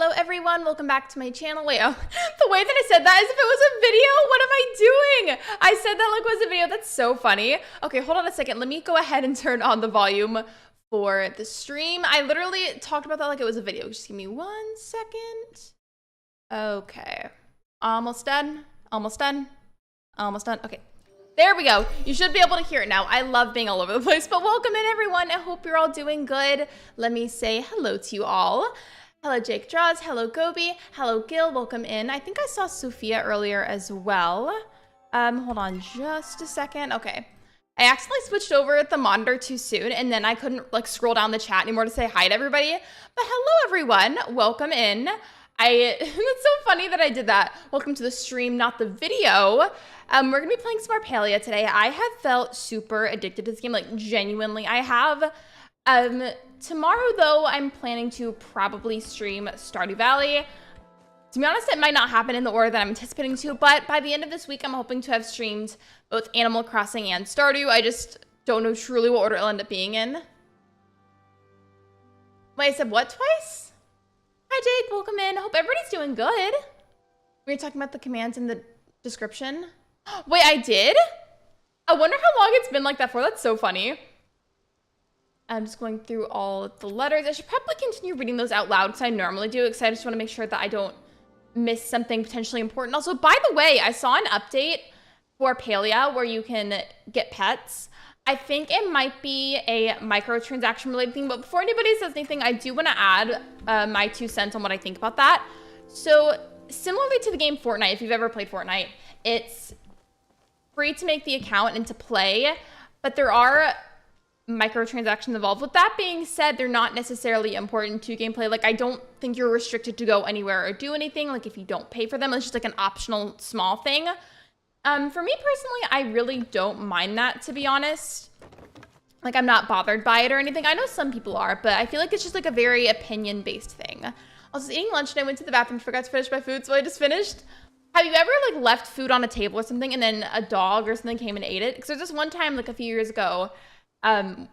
Hello everyone, welcome back to my channel. Wait, oh, the way that I said that as if it was a video, what am I doing? I said that like it was a video, that's so funny. Okay, hold on a second, let me go ahead and turn on the volume for the stream. I literally talked about that like it was a video. Just give me 1 second. Okay, almost done, almost done, almost done. Okay, there we go. You should be able to hear it now. I love being all over the place, but welcome in everyone. I hope you're all doing good. Let me say hello to you all. Hello Jake Draws, hello Gobi, hello Gil, welcome in. I think I saw Sophia earlier as well. Hold on just a second. Okay. I accidentally switched over the monitor too soon and then I couldn't like scroll down the chat anymore to say hi to everybody. But hello everyone, welcome in. It's so funny that I did that. Welcome to the stream, not the video. We're gonna be playing some more Palia today. I have felt super addicted to this game, like genuinely I have. Tomorrow though, I'm planning to probably stream Stardew Valley. To be honest, it might not happen in the order that I'm anticipating to, but by the end of this week, I'm hoping to have streamed both Animal Crossing and Stardew. I just don't know truly what order it'll end up being in. Wait, I said what twice? Hi Jake, welcome in. Hope everybody's doing good. We were talking about the commands in the description. Wait, I did? I wonder how long it's been like that for. That's so funny. I'm just going through all of the letters. I should probably continue reading those out loud because I normally do, because I just want to make sure that I don't miss something potentially important. Also, by the way, I saw an update for Palia where you can get pets. I think it might be a microtransaction related thing, but before anybody says anything, I do want to add my 2 cents on what I think about that. So similarly to the game Fortnite, if you've ever played Fortnite, it's free to make the account and to play, but there are microtransactions involved. With that being said, they're not necessarily important to gameplay. Like, I don't think you're restricted to go anywhere or do anything. Like, if you don't pay for them, it's just like an optional small thing. For me personally, I really don't mind that, to be honest. Like, I'm not bothered by it or anything. I know some people are, but I feel like it's just like a very opinion-based thing. I was eating lunch and I went to the bathroom, forgot to finish my food, so I just finished. Have you ever like left food on a table or something and then a dog or something came and ate it? Because there's this one time like a few years ago,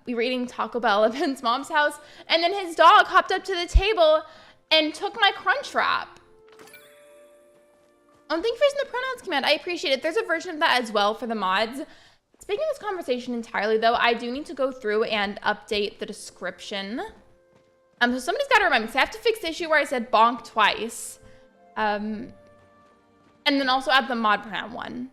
we were eating Taco Bell at Ben's mom's house, and then his dog hopped up to the table and took my crunch wrap. Thank you for using the pronouns command. I appreciate it. There's a version of that as well for the mods. Speaking of this conversation entirely, though, I do need to go through and update the description. So somebody's got to remind me, because I have to fix the issue where I said bonk twice. And then also add the mod pronoun one.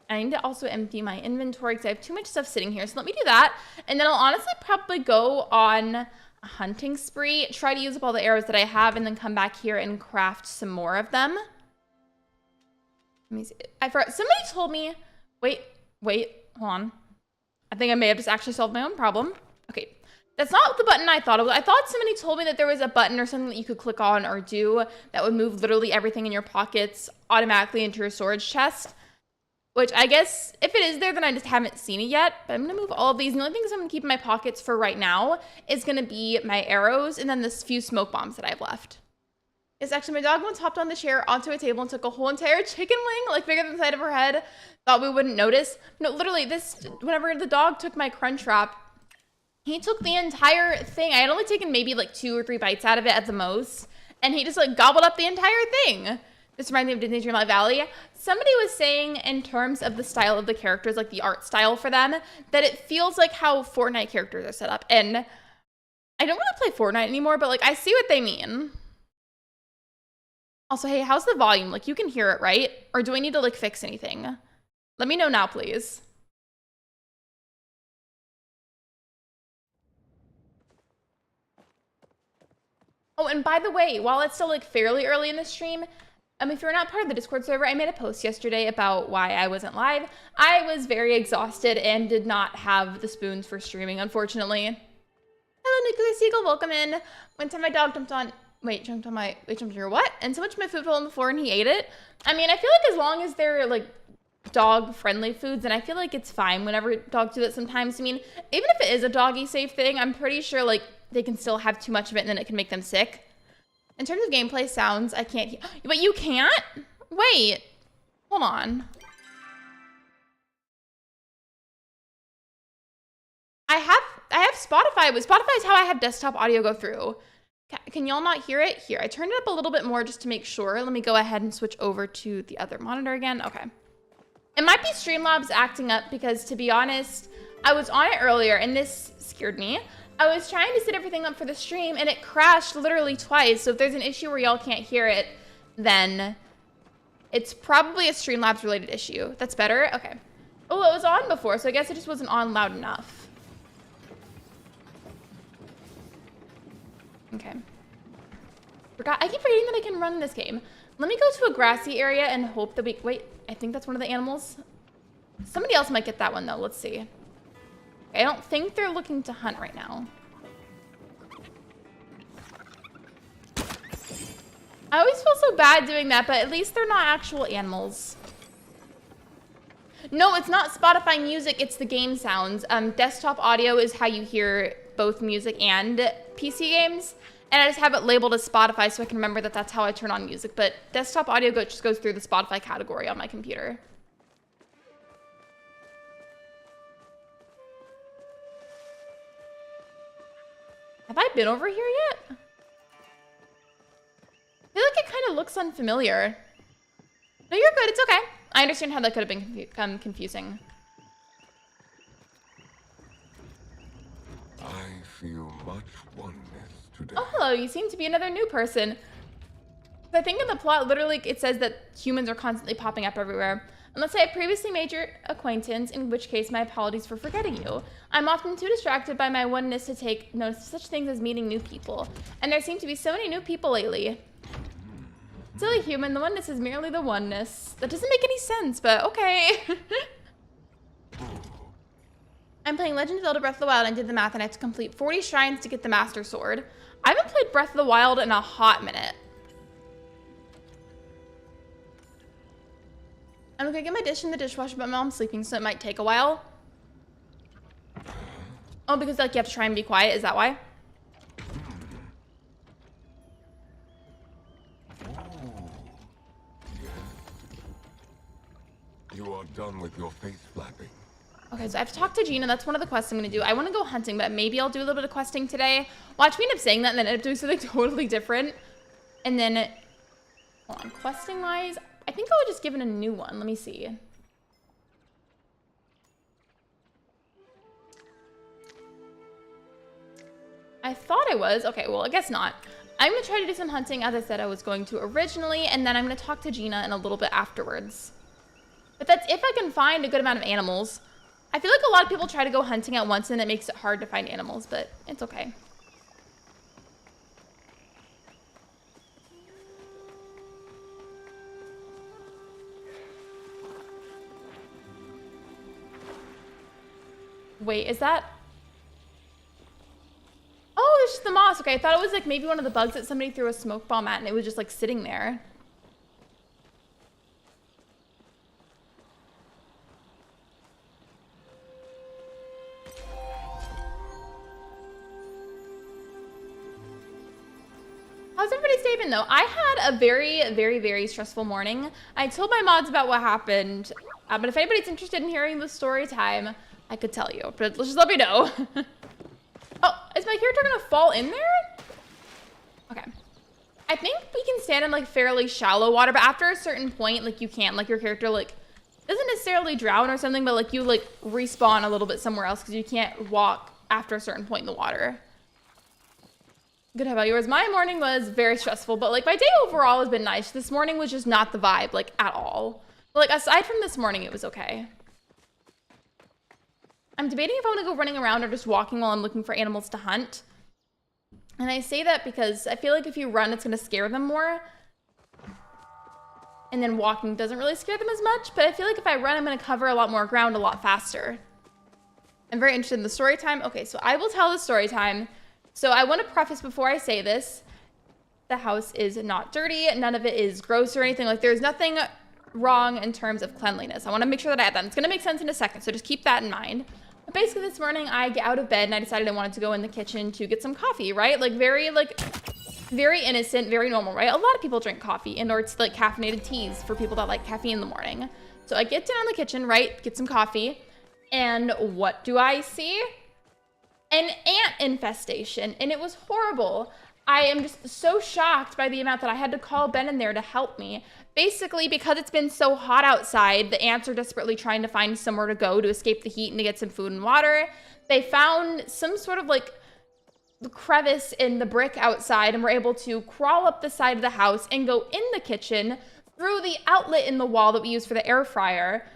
I need to also empty my inventory because I have too much stuff sitting here. So let me do that. And then I'll honestly probably go on a hunting spree, try to use up all the arrows that I have, and then come back here and craft some more of them. Let me see. I forgot. Somebody told me, wait, hold on. I think I may have just actually solved my own problem. Okay. That's not the button I thought it was. I thought somebody told me that there was a button or something that you could click on or do that would move literally everything in your pockets automatically into your storage chest. Which I guess, if it is there, then I just haven't seen it yet. But I'm going to move all of these. And the only things I'm going to keep in my pockets for right now is going to be my arrows and then this few smoke bombs that I have left. Yes, actually, my dog once hopped on the chair onto a table and took a whole entire chicken wing, like bigger than the side of her head. Thought we wouldn't notice. No, literally, whenever the dog took my crunch wrap, he took the entire thing. I had only taken maybe like 2 or 3 bites out of it at the most. And he just like gobbled up the entire thing. This reminds me of Disney's Dreamlight Valley. Somebody was saying in terms of the style of the characters, like the art style for them, that it feels like how Fortnite characters are set up. And I don't really play Fortnite anymore, but like I see what they mean. Also, hey, how's the volume? Like you can hear it, right? Or do I need to like fix anything? Let me know now, please. Oh, and by the way, while it's still like fairly early in the stream, if you're not part of the Discord server, I made a post yesterday about why I wasn't live. I was very exhausted and did not have the spoons for streaming, unfortunately. Hello, Nuclear Seagull, welcome in. One time my dog jumped on your what? And so much of my food fell on the floor and he ate it. I mean, I feel like as long as they're like dog-friendly foods, and I feel like it's fine whenever dogs do that sometimes. I mean, even if it is a doggy-safe thing, I'm pretty sure like they can still have too much of it and then it can make them sick. In terms of gameplay sounds, I can't hear. But you can't? Wait. Hold on. I have Spotify. Spotify is how I have desktop audio go through. Can y'all not hear it? Here, I turned it up a little bit more just to make sure. Let me go ahead and switch over to the other monitor again. Okay. It might be Streamlabs acting up because, to be honest, I was on it earlier and this scared me. I was trying to set everything up for the stream and it crashed literally twice. So if there's an issue where y'all can't hear it, then it's probably a Streamlabs related issue. That's better? Okay. Oh, it was on before, so I guess it just wasn't on loud enough. Okay. I keep forgetting that I can run this game. Let me go to a grassy area and hope that wait, I think that's one of the animals. Somebody else might get that one though. Let's see. I don't think they're looking to hunt right now. I always feel so bad doing that, but at least they're not actual animals. No, it's not Spotify music, it's the game sounds. Desktop audio is how you hear both music and PC games. And I just have it labeled as Spotify so I can remember that that's how I turn on music. But desktop audio just goes through the Spotify category on my computer. Have I been over here yet? I feel like it kind of looks unfamiliar. No, you're good. It's okay. I understand how that could have been confusing. I feel much oneness today. Oh, hello. You seem to be another new person. I think in the plot, literally, it says that humans are constantly popping up everywhere. Unless I have previously made your acquaintance, in which case my apologies for forgetting you. I'm often too distracted by my oneness to take notice of such things as meeting new people. And there seem to be so many new people lately. Silly human, the oneness is merely the oneness. That doesn't make any sense, but okay. I'm playing Legend of Zelda Breath of the Wild and did the math and I have to complete 40 shrines to get the Master Sword. I haven't played Breath of the Wild in a hot minute. I'm gonna get my dish in the dishwasher, but my mom's sleeping, so it might take a while. Oh, because like you have to try and be quiet, is that why? You are done with your face flapping. Okay, so I have to talk to Gina. That's one of the quests I'm gonna do. I wanna go hunting, but maybe I'll do a little bit of questing today. Watch me end up saying that and then end up doing something totally different. And then, hold on, questing wise, I think I would just give it a new one. Let me see. I thought I was. Okay, well, I guess not. I'm gonna try to do some hunting as I said I was going to originally, and then I'm gonna talk to Gina in a little bit afterwards. But that's if I can find a good amount of animals. I feel like a lot of people try to go hunting at once and it makes it hard to find animals, but it's okay. Wait, is that? Oh, it's just the moss. Okay, I thought it was like maybe one of the bugs that somebody threw a smoke bomb at and it was just like sitting there. How's everybody's day been though? I had a very stressful morning. I told my mods about what happened, but if anybody's interested in hearing the story time, I could tell you, but just let me know. Oh, is my character gonna fall in there? Okay. I think we can stand in like fairly shallow water, but after a certain point, like you can't, like your character like doesn't necessarily drown or something, but like you like respawn a little bit somewhere else because you can't walk after a certain point in the water. Good, how about yours? My morning was very stressful, but like my day overall has been nice. This morning was just not the vibe, like at all. But like aside from this morning, it was okay. I'm debating if I want to go running around or just walking while I'm looking for animals to hunt. And I say that because I feel like if you run, it's going to scare them more. And then walking doesn't really scare them as much. But I feel like if I run, I'm going to cover a lot more ground a lot faster. I'm very interested in the story time. Okay, so I will tell the story time. So I want to preface before I say this. The house is not dirty. None of it is gross or anything. Like there's nothing wrong in terms of cleanliness. I want to make sure that I add that. It's going to make sense in a second. So just keep that in mind. But basically this morning I get out of bed and I decided I wanted to go in the kitchen to get some coffee, right? Like very innocent, very normal, right? A lot of people drink coffee and or it's like caffeinated teas for people that like caffeine in the morning. So I get down in the kitchen, right? Get some coffee. And what do I see? An ant infestation. And it was horrible. I am just so shocked by the amount that I had to call Ben in there to help me. Basically, because it's been so hot outside, the ants are desperately trying to find somewhere to go to escape the heat and to get some food and water. They found some sort of like crevice in the brick outside and were able to crawl up the side of the house and go in the kitchen through the outlet in the wall that we use for the air fryer.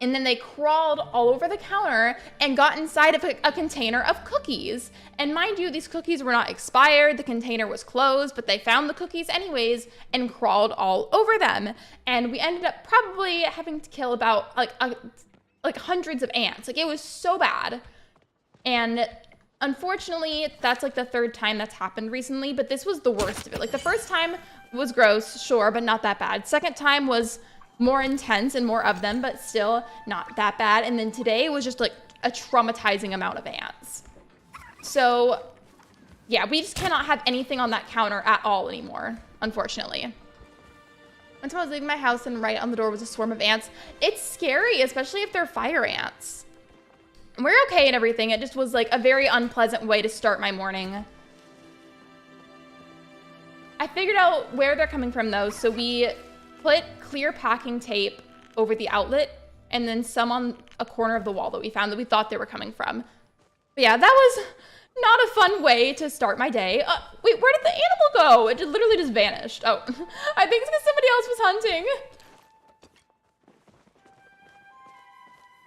And then they crawled all over the counter and got inside of a container of cookies. And mind you, these cookies were not expired. The container was closed, but they found the cookies anyways and crawled all over them. And we ended up probably having to kill about like hundreds of ants. Like, it was so bad. And unfortunately, that's like the third time that's happened recently, but this was the worst of it. Like, the first time was gross, sure, but not that bad. Second time was more intense and more of them, but still not that bad. And then today was just like a traumatizing amount of ants. So yeah, we just cannot have anything on that counter at all anymore, unfortunately. One time I was leaving my house and right on the door was a swarm of ants. It's scary, especially if they're fire ants. We're okay and everything. It just was like a very unpleasant way to start my morning. I figured out where they're coming from though. So we put clear packing tape over the outlet and then some on a corner of the wall that we found that we thought they were coming from. But yeah, that was not a fun way to start my day. Wait, where did the animal go? It just literally just vanished. Oh, I think it's because somebody else was hunting.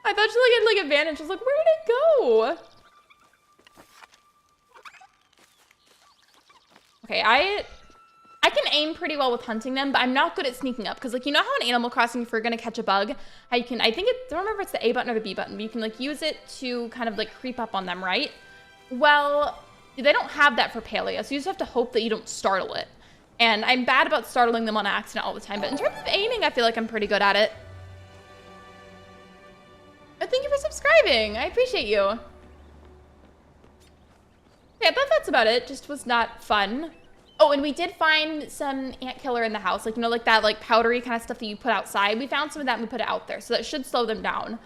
I thought she had like a vanished. I was like, where did it go? Okay, I can aim pretty well with hunting them, but I'm not good at sneaking up. Because, like, you know how in Animal Crossing, if you're going to catch a bug, how you can, I don't remember if it's the A button or the B button, but you can, like, use it to kind of, like, creep up on them, right? Well, they don't have that for Palia, so you just have to hope that you don't startle it. And I'm bad about startling them on accident all the time, but in terms of aiming, I feel like I'm pretty good at it. But thank you for subscribing. I appreciate you. Yeah, I thought that's about it. Just was not fun. Oh, and we did find some ant killer in the house. Like, you know, like that, like, powdery kind of stuff that you put outside. We found some of that and we put it out there. So that should slow them down.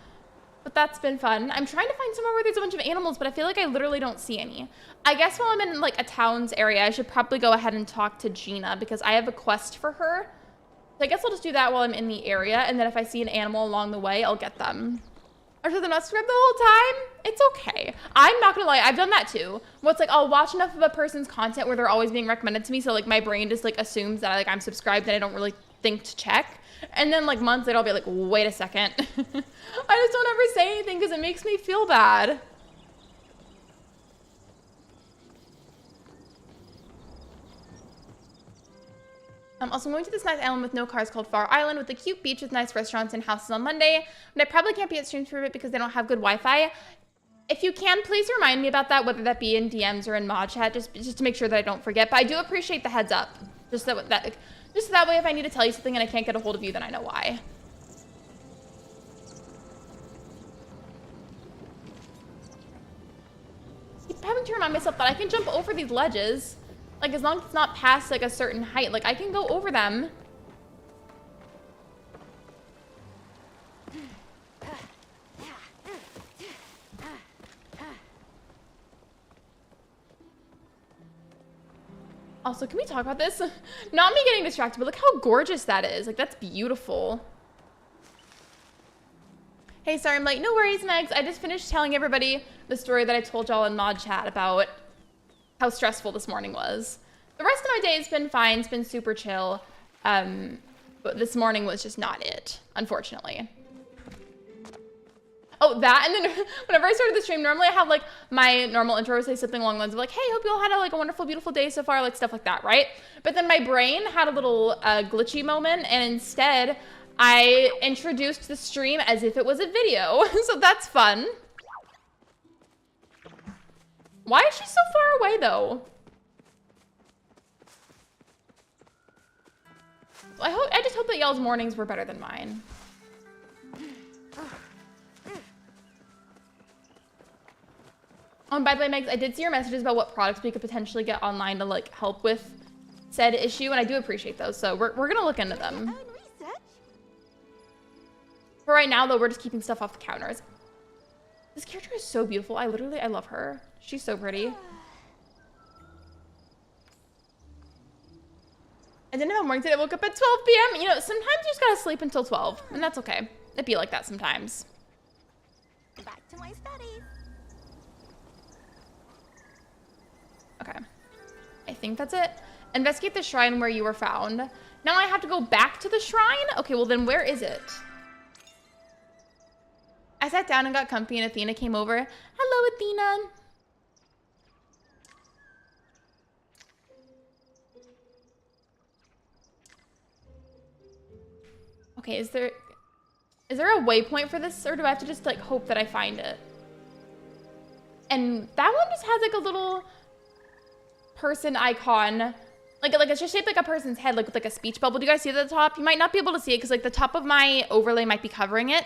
But that's been fun. I'm trying to find somewhere where there's a bunch of animals, but I feel like I literally don't see any. I guess while I'm in, like, a town's area, I should probably go ahead and talk to Gina because I have a quest for her. So I guess I'll just do that while I'm in the area. And then if I see an animal along the way, I'll get them. Or should they not subscribe the whole time? It's okay. I'm not gonna lie, I've done that too. What's like, I'll watch enough of a person's content where they're always being recommended to me, so like my brain just like assumes that like I'm subscribed and I don't really think to check. And then like months later, I'll be like, wait a second. I just don't ever say anything because it makes me feel bad. Also, I'm going to this nice island with no cars called Far Island with a cute beach with nice restaurants and houses on Monday. But I probably can't be at streams for a bit because they don't have good Wi-Fi. If you can, please remind me about that, whether that be in DMs or in mod chat, just to make sure that I don't forget. But I do appreciate the heads up. Just that way, if I need to tell you something and I can't get a hold of you, then I know why. I keep having to remind myself that I can jump over these ledges. Like, as long as it's not past, like, a certain height. Like, I can go over them. Also, can we talk about this? Not me getting distracted, but look how gorgeous that is. Like, that's beautiful. Hey, sorry, I'm late. No worries, Megs. I just finished telling everybody the story that I told y'all in mod chat about how stressful this morning was. The rest of my day has been fine. It's been super chill. But this morning was just not it, unfortunately. Oh, that, and then whenever I started the stream, normally I have like my normal intro say something along the lines of like, hey, hope you all had a wonderful, beautiful day so far, like stuff like that, right? But then my brain had a little glitchy moment, and instead I introduced the stream as if it was a video. So that's fun. Why is she so far away though? I just hope that y'all's mornings were better than mine. Oh, and by the way, Megs, I did see your messages about what products we could potentially get online to like help with said issue, and I do appreciate those. So we're gonna look into them. For right now, though, we're just keeping stuff off the counters. This character is so beautiful. I love her. She's so pretty. I didn't have a morning today. I woke up at 12 p.m. You know, sometimes you just gotta sleep until 12, and that's okay. It'd be like that sometimes. Back to my studies. Okay. I think that's it. Investigate the shrine where you were found. Now I have to go back to the shrine? Okay, well then where is it? I sat down and got comfy and Athena came over. Hello, Athena. Okay, is there a waypoint for this, or do I have to just like hope that I find it? And that one just has like a little person icon, like it's just shaped like a person's head, like with like a speech bubble. Do you guys see it at the top? You might not be able to see it because like the top of my overlay might be covering it.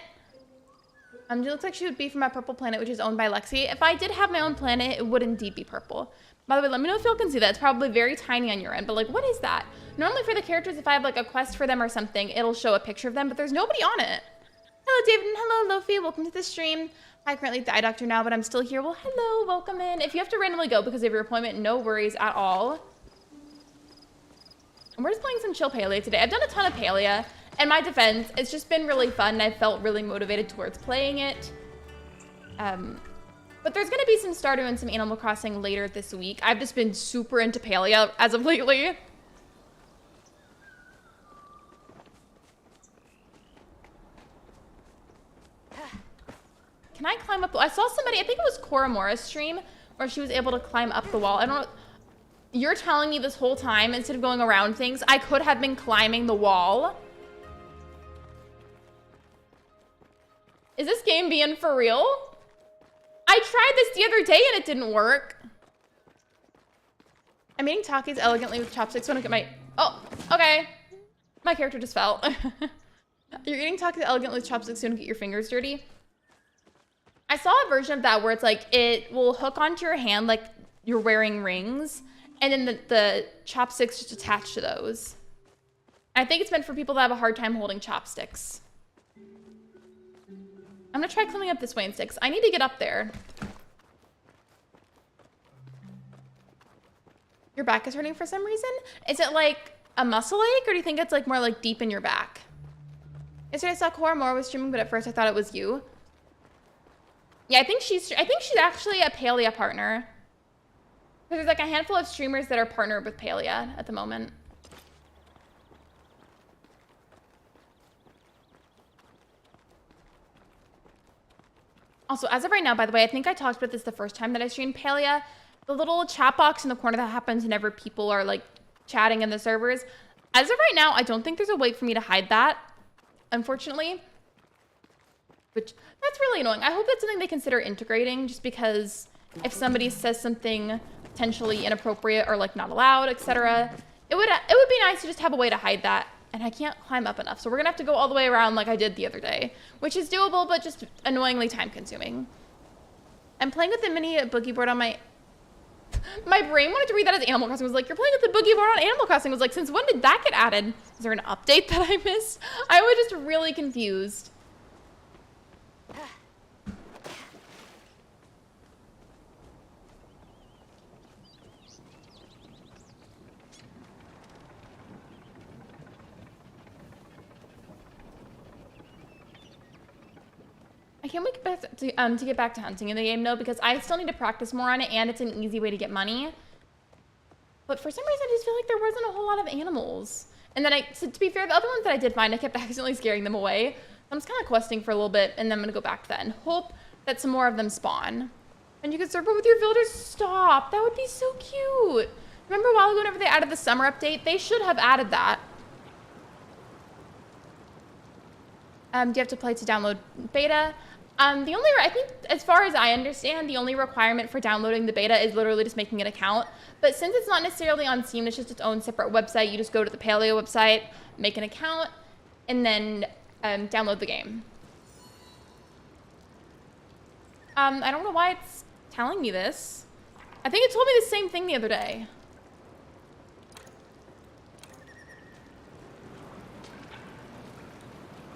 It looks like she would be from a purple planet, which is owned by Lexi. If I did have my own planet, it would indeed be purple. By the way, let me know if y'all can see that. It's probably very tiny on your end, but like, what is that? Normally for the characters, if I have like a quest for them or something, it'll show a picture of them, but there's nobody on it. Hello, David, and hello, Lofi. Welcome to the stream. I currently die doctor now, but I'm still here. Well, hello, welcome in. If you have to randomly go because of your appointment, no worries at all. And we're just playing some chill Palia today. I've done a ton of Palia. In my defense, it's just been really fun, and I felt really motivated towards playing it. But there's gonna be some Stardew and some Animal Crossing later this week. I've just been super into Palia as of lately. Can I climb up? I saw somebody, I think it was Koramora's stream, where she was able to climb up the wall. I don't know. You're telling me this whole time, instead of going around things, I could have been climbing the wall? Is this game being for real? I tried this the other day and it didn't work. I'm eating Takis elegantly with chopsticks. So I don't get my... Oh, okay. My character just fell. You're eating Takis elegantly with chopsticks so you don't get your fingers dirty. I saw a version of that where it's like, it will hook onto your hand like you're wearing rings. And then the chopsticks just attach to those. I think it's meant for people that have a hard time holding chopsticks. I'm gonna try climbing up this way in 6. I need to get up there. Your back is hurting for some reason? Is it like a muscle ache, or do you think it's like more like deep in your back? Yesterday I saw Koramora was streaming, but at first I thought it was you. Yeah, I think she's actually a Palia partner. There's like a handful of streamers that are partnered with Palia at the moment. Also, as of right now, by the way, I think I talked about this the first time that I streamed Palia. The little chat box in the corner that happens whenever people are like chatting in the servers. As of right now, I don't think there's a way for me to hide that, unfortunately. Which, that's really annoying. I hope that's something they consider integrating, just because if somebody says something potentially inappropriate or like not allowed, etc., it would be nice to just have a way to hide that. And I can't climb up enough, so we're gonna have to go all the way around like I did the other day, which is doable, but just annoyingly time-consuming. I'm playing with the mini boogie board on my... My brain wanted to read that as Animal Crossing. It was like, you're playing with the boogie board on Animal Crossing. I was like, since when did that get added? Is there an update that I missed? I was just really confused. I can't wait to get back to hunting in the game, though, because I still need to practice more on it, and it's an easy way to get money. But for some reason, I just feel like there wasn't a whole lot of animals. And then to be fair, the other ones that I did find, I kept accidentally scaring them away. I'm just kind of questing for a little bit, and then I'm going to go back to that and hope that some more of them spawn. And you can serve with your villagers. Stop. That would be so cute. Remember a while ago whenever they added the summer update? They should have added that. Do you have to play to download beta? I think, as far as I understand, the only requirement for downloading the beta is literally just making an account. But since it's not necessarily on Steam, it's just its own separate website. You just go to the Palia website, make an account, and then download the game. I don't know why it's telling me this. I think it told me the same thing the other day.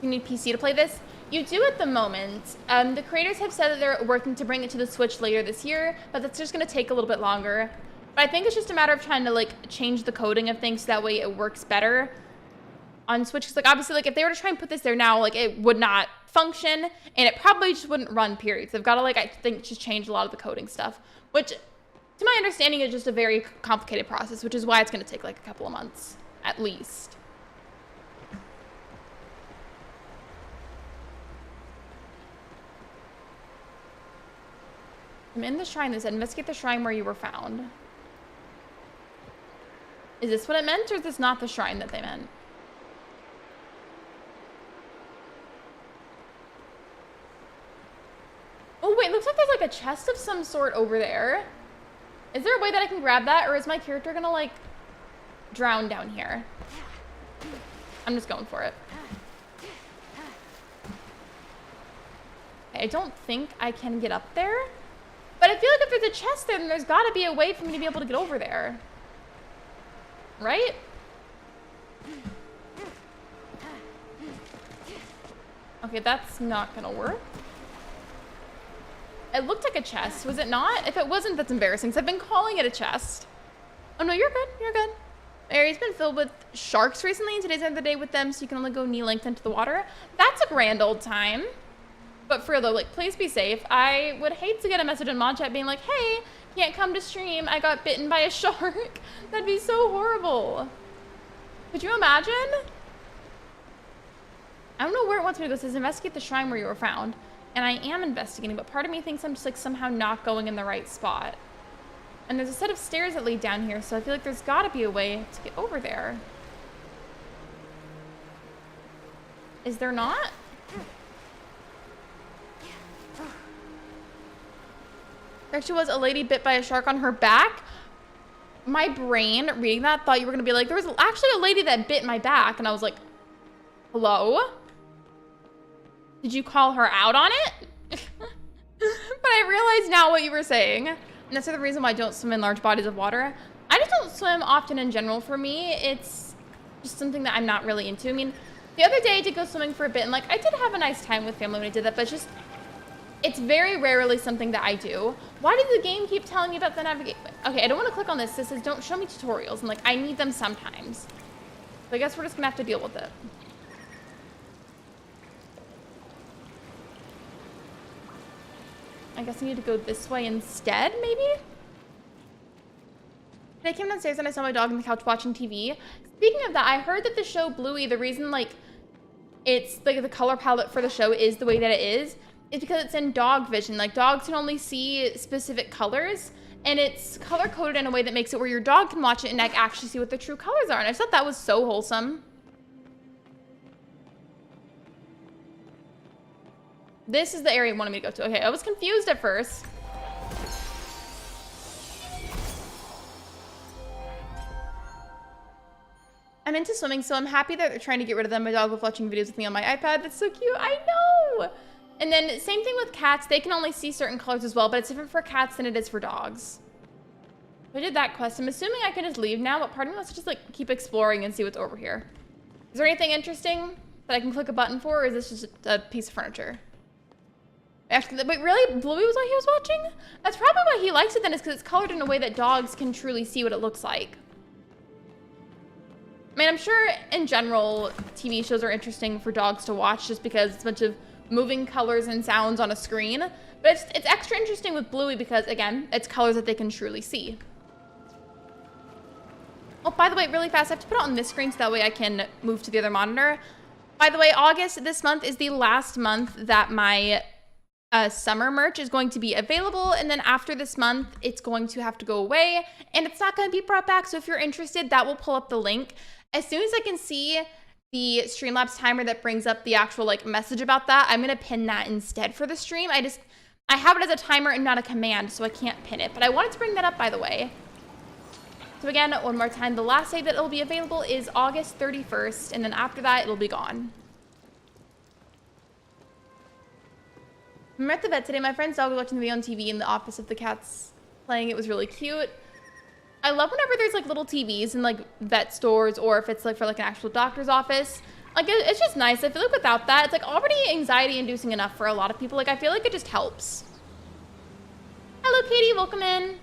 You need PC to play this? You do at the moment. The creators have said that they're working to bring it to the Switch later this year, but that's just going to take a little bit longer. But I think it's just a matter of trying to like change the coding of things so that way it works better on Switch. Because like obviously like if they were to try and put this there now, like it would not function and it probably just wouldn't run, period. So they've got to like, I think, just change a lot of the coding stuff, which to my understanding is just a very complicated process, which is why it's going to take like a couple of months at least. I'm in the shrine that said, investigate the shrine where you were found. Is this what it meant, or is this not the shrine that they meant? Oh wait, looks like there's like a chest of some sort over there. Is there a way that I can grab that, or is my character gonna like drown down here? I'm just going for it. Okay, I don't think I can get up there. But I feel like if there's a chest there, then there's got to be a way for me to be able to get over there. Right? Okay, that's not going to work. It looked like a chest. Was it not? If it wasn't, that's embarrassing, because I've been calling it a chest. Oh, no, you're good. You're good. The area's been filled with sharks recently, and today's another day with them, so you can only go knee-length into the water. That's a grand old time. But for real though, like, please be safe. I would hate to get a message in mod chat being like, hey, can't come to stream. I got bitten by a shark. That'd be so horrible. Could you imagine? I don't know where it wants me to go. It says investigate the shrine where you were found. And I am investigating, but part of me thinks I'm just like somehow not going in the right spot. And there's a set of stairs that lead down here, so I feel like there's gotta be a way to get over there. Is there not? There actually was a lady bit by a shark on her back. My brain, reading that, thought you were going to be like, there was actually a lady that bit my back. And I was like, hello? Did you call her out on it? But I realize now what you were saying. And that's the reason why I don't swim in large bodies of water. I just don't swim often in general. For me, it's just something that I'm not really into. I mean, the other day I did go swimming for a bit. And like, I did have a nice time with family when I did that. But it's very rarely something that I do. Why did the game keep telling me about the navigation? Okay, I don't want to click on this. This says don't show me tutorials. And like, I need them sometimes. So I guess we're just gonna have to deal with it. I guess I need to go this way instead, maybe? I came downstairs and I saw my dog on the couch watching TV. Speaking of that, I heard that the show Bluey, the reason like it's like the color palette for the show is the way that it is because it's in dog vision. Like dogs can only see specific colors, and it's color coded in a way that makes it where your dog can watch it and like actually see what the true colors are. And I just thought that was so wholesome. This is the area it wanted me to go to. Okay, I was confused at first. I'm into swimming, so I'm happy that they're trying to get rid of them. My dog was watching videos with me on my iPad. That's so cute. I know. And then same thing with cats. They can only see certain colors as well, but it's different for cats than it is for dogs. I did that quest. I'm assuming I can just leave now, but part of me wants to just like keep exploring and see what's over here. Is there anything interesting that I can click a button for, or is this just a piece of furniture? Actually, wait, really? Bluey was what he was watching? That's probably why he likes it then, is because it's colored in a way that dogs can truly see what it looks like. I mean, I'm sure in general, TV shows are interesting for dogs to watch just because it's a bunch of moving colors and sounds on a screen. But it's extra interesting with Bluey because, again, it's colors that they can truly see. Oh, by the way, really fast, I have to put it on this screen so that way I can move to the other monitor. By the way, August this month is the last month that my summer merch is going to be available, and then after this month it's going to have to go away and it's not going to be brought back. So if you're interested, that will pull up the link as soon as I can see the Streamlabs timer that brings up the actual like message about that. I'm going to pin that instead for the stream. I have it as a timer and not a command, so I can't pin it, but I wanted to bring that up, by the way. So again, one more time, the last day that it'll be available is August 31st, and then after that it'll be gone. I'm at the vet today. My friend's dog was watching the video on TV in the office of the cats playing. It was really cute. I love whenever there's like little TVs in like vet stores, or if it's like for like an actual doctor's office. Like it's just nice. I feel like without that, it's like already anxiety inducing enough for a lot of people. Like I feel like it just helps. Hello, Katie. Welcome in.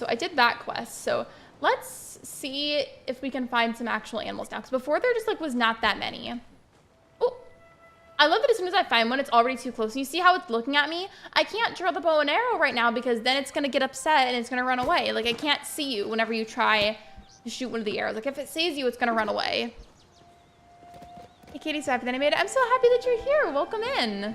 So I did that quest. So let's see if we can find some actual animals now. Because before there just like was not that many. Oh, I love that as soon as I find one, it's already too close. And you see how it's looking at me? I can't draw the bow and arrow right now because then it's going to get upset and it's going to run away. Like I can't see you whenever you try to shoot one of the arrows. Like if it sees you, it's going to run away. Hey, Katie's so happy that I made it. I'm so happy that you're here. Welcome in.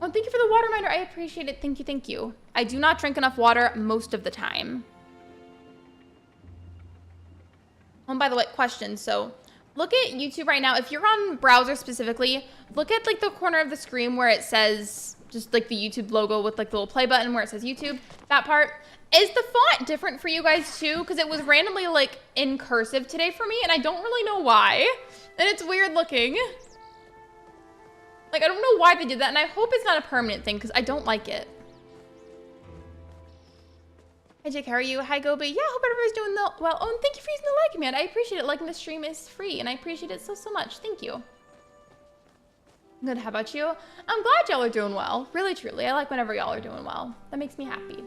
Well, thank you for the water reminder. I appreciate it. Thank you, thank you. I do not drink enough water most of the time. Oh, and by the way, question. So look at YouTube right now. If you're on browser specifically, look at like the corner of the screen where it says just like the YouTube logo with like the little play button where it says YouTube. That part. Is the font different for you guys too? Because it was randomly like in cursive today for me and I don't really know why. And it's weird looking. Like, I don't know why they did that, and I hope it's not a permanent thing, because I don't like it. Hi, Jake, how are you? Hi, Gobi. Yeah, I hope everybody's doing well. Oh, and thank you for using the like command. I appreciate it. Liking the stream is free, and I appreciate it so, so much. Thank you. Good, how about you? I'm glad y'all are doing well. Really, truly. I like whenever y'all are doing well. That makes me happy.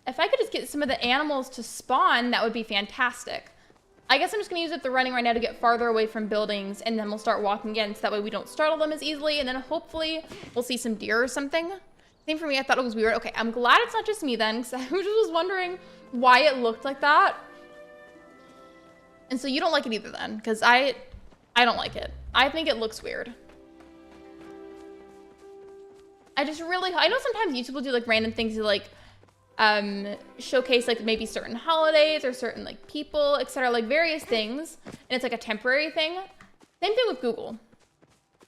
If I could just get some of the animals to spawn, that would be fantastic. I guess I'm just going to use up the running right now to get farther away from buildings, and then we'll start walking again, so that way we don't startle them as easily, and then hopefully we'll see some deer or something. Same for me, I thought it was weird. Okay, I'm glad it's not just me then, because I just was wondering why it looked like that. And so you don't like it either then, because I don't like it. I think it looks weird. I know sometimes YouTube will do like random things to like, showcase like maybe certain holidays or certain like people, etc., like various things, and it's like a temporary thing. Same thing with Google,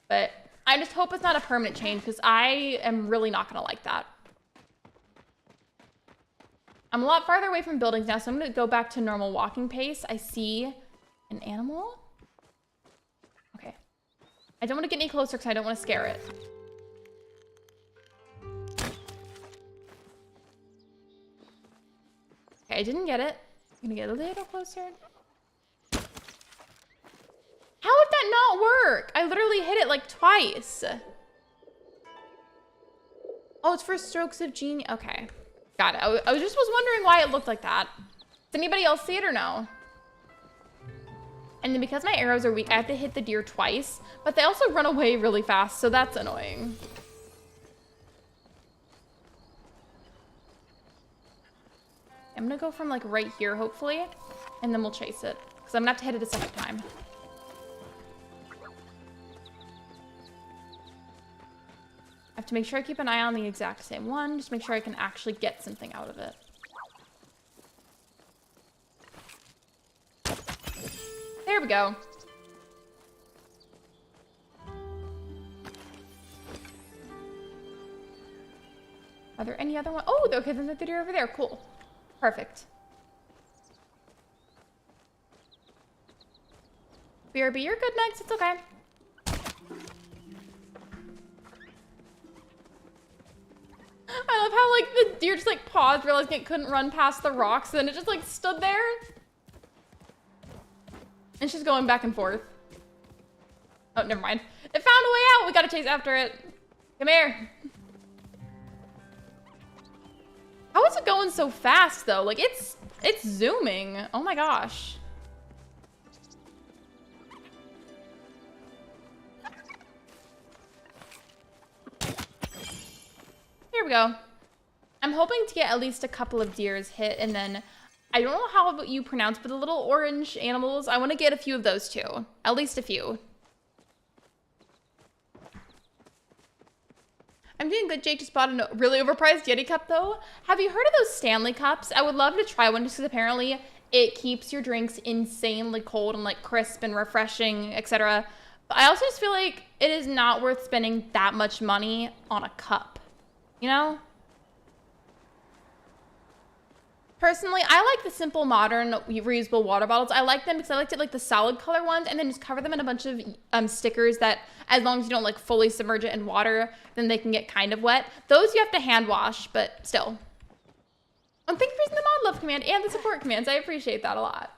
but I just hope it's not a permanent change because I am really not gonna like that. I'm a lot farther away from buildings now, so I'm gonna go back to normal walking pace. I see an animal. Okay, I don't want to get any closer because I don't want to scare it. Okay, I didn't get it. I'm gonna get a little closer. How would that not work? I literally hit it like twice. Oh, it's for strokes of genius. Okay, got it. I was wondering why it looked like that. Does anybody else see it or no? And then because my arrows are weak, I have to hit the deer twice, but they also run away really fast, so that's annoying. I'm gonna go from like right here, hopefully, and then we'll chase it. Because I'm gonna have to hit it a second time. I have to make sure I keep an eye on the exact same one, just make sure I can actually get something out of it. There we go. Are there any other ones? Oh, okay, there's a deer over there, cool. Perfect. BRB, you're good next. It's okay. I love how like the deer just like paused, realizing it couldn't run past the rocks, and then it just like stood there. And she's going back and forth. Oh, never mind. It found a way out. We gotta chase after it. Come here. How is it going so fast though? Like it's zooming. Oh my gosh. Here we go. I'm hoping to get at least a couple of deers hit, and then I don't know how you pronounce, but the little orange animals, I want to get a few of those too. At least a few. I'm doing good. Jake just bought a really overpriced Yeti cup though. Have you heard of those Stanley cups? I would love to try one just because apparently it keeps your drinks insanely cold and like crisp and refreshing, etc. But I also just feel like it is not worth spending that much money on a cup, you know? Personally, I like the simple, modern, reusable water bottles. I like them because I like to like the solid color ones and then just cover them in a bunch of stickers that as long as you don't like fully submerge it in water, then they can get kind of wet. Those you have to hand wash, but still. And thank you for using the mod love command and the support commands. I appreciate that a lot.